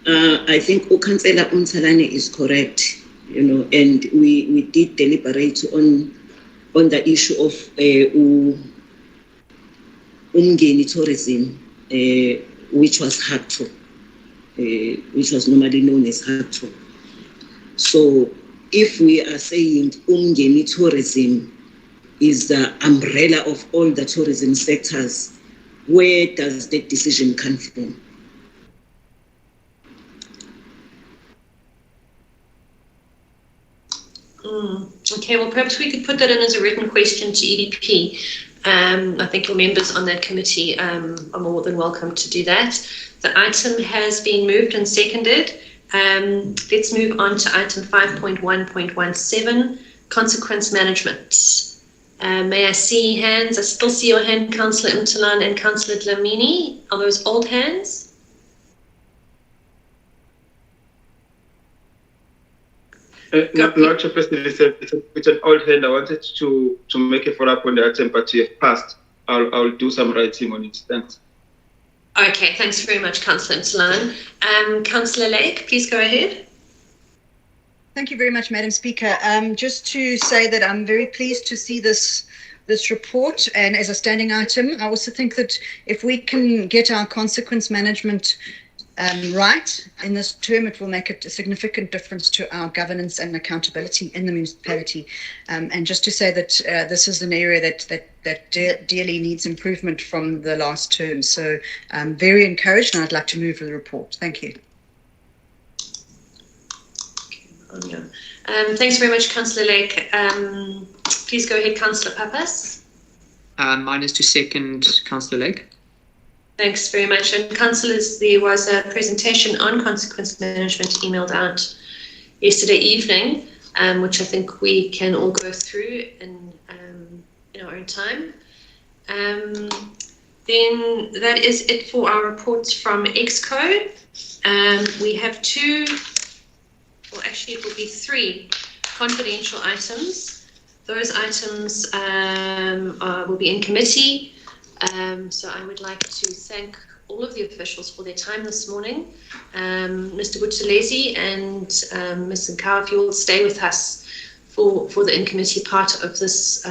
I think uKhonsela uMtsalane is correct, and we did deliberate on the issue of uMngeni tourism, which was HACTO, which was normally known as HACTO. So if we are saying uMngeni tourism is the umbrella of all the tourism sectors, where does that decision come from? Okay, well, perhaps we could put that in as a written question to EDP. I think your members on that committee are more than welcome to do that. The item has been moved and seconded. Let's move on to item 5.1.17, consequence management. May I see hands? I still see your hand, Councillor Mtsalan and Councillor Dlamini. Are those old hands? No, Chairperson, it's an old hand. I wanted to make a follow-up on the item, but you have passed. I'll do some writing on it. Thanks. Okay, thanks very much, Councillor Mtsalan. Councillor Lake, please go ahead. Thank you very much, Madam Speaker. Just to say that I'm very pleased to see this report, and as a standing item, I also think that if we can get our consequence management right in this term, it will make a significant difference to our governance and accountability in the municipality. And just to say that this is an area that dearly needs improvement from the last term. So I'm very encouraged, and I'd like to move the report. Thank you. Thanks very much, Councillor Lake. Please go ahead, Councillor Pappas. Mine is to second Councillor Lake. Thanks very much. And councillors, there was a presentation on consequence management emailed out yesterday evening, which I think we can all go through in our own time. Then that is it for our reports from EXCO. We have two, well actually it will be three confidential items. Those items will be in committee. So I would like to thank all of the officials for their time this morning. Mr. Buthelezi and Ms. Nkau, if you will stay with us for the in-committee part of this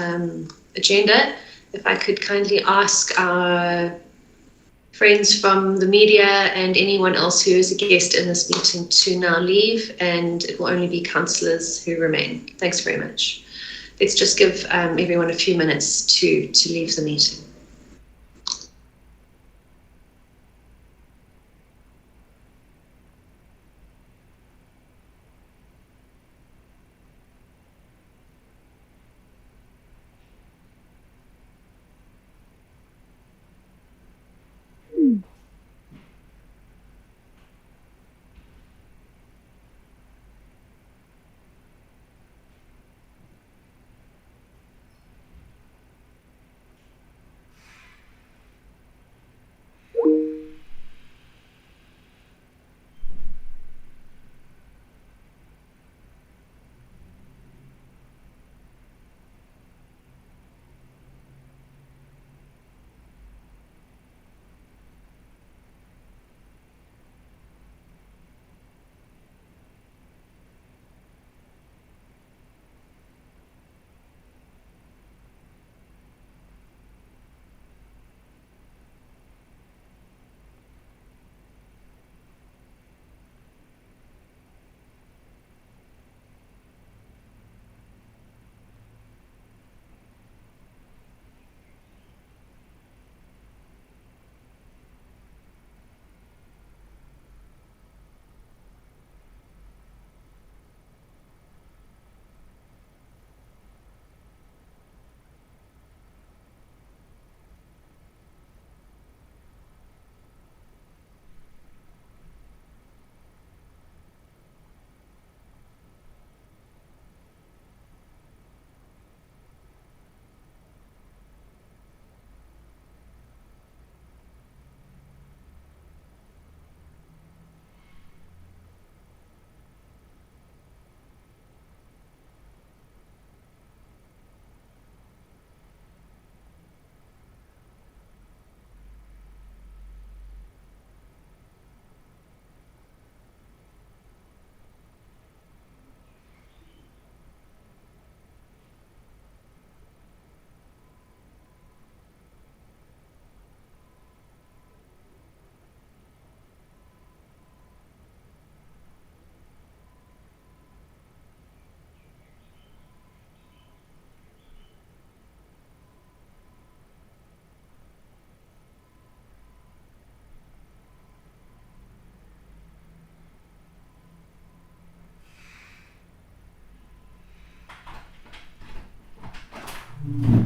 agenda. If I could kindly ask our friends from the media and anyone else who is a guest in this meeting to now leave, and it will only be councillors who remain. Thanks very much. Let's just give everyone a few minutes to leave the meeting. Mm-hmm.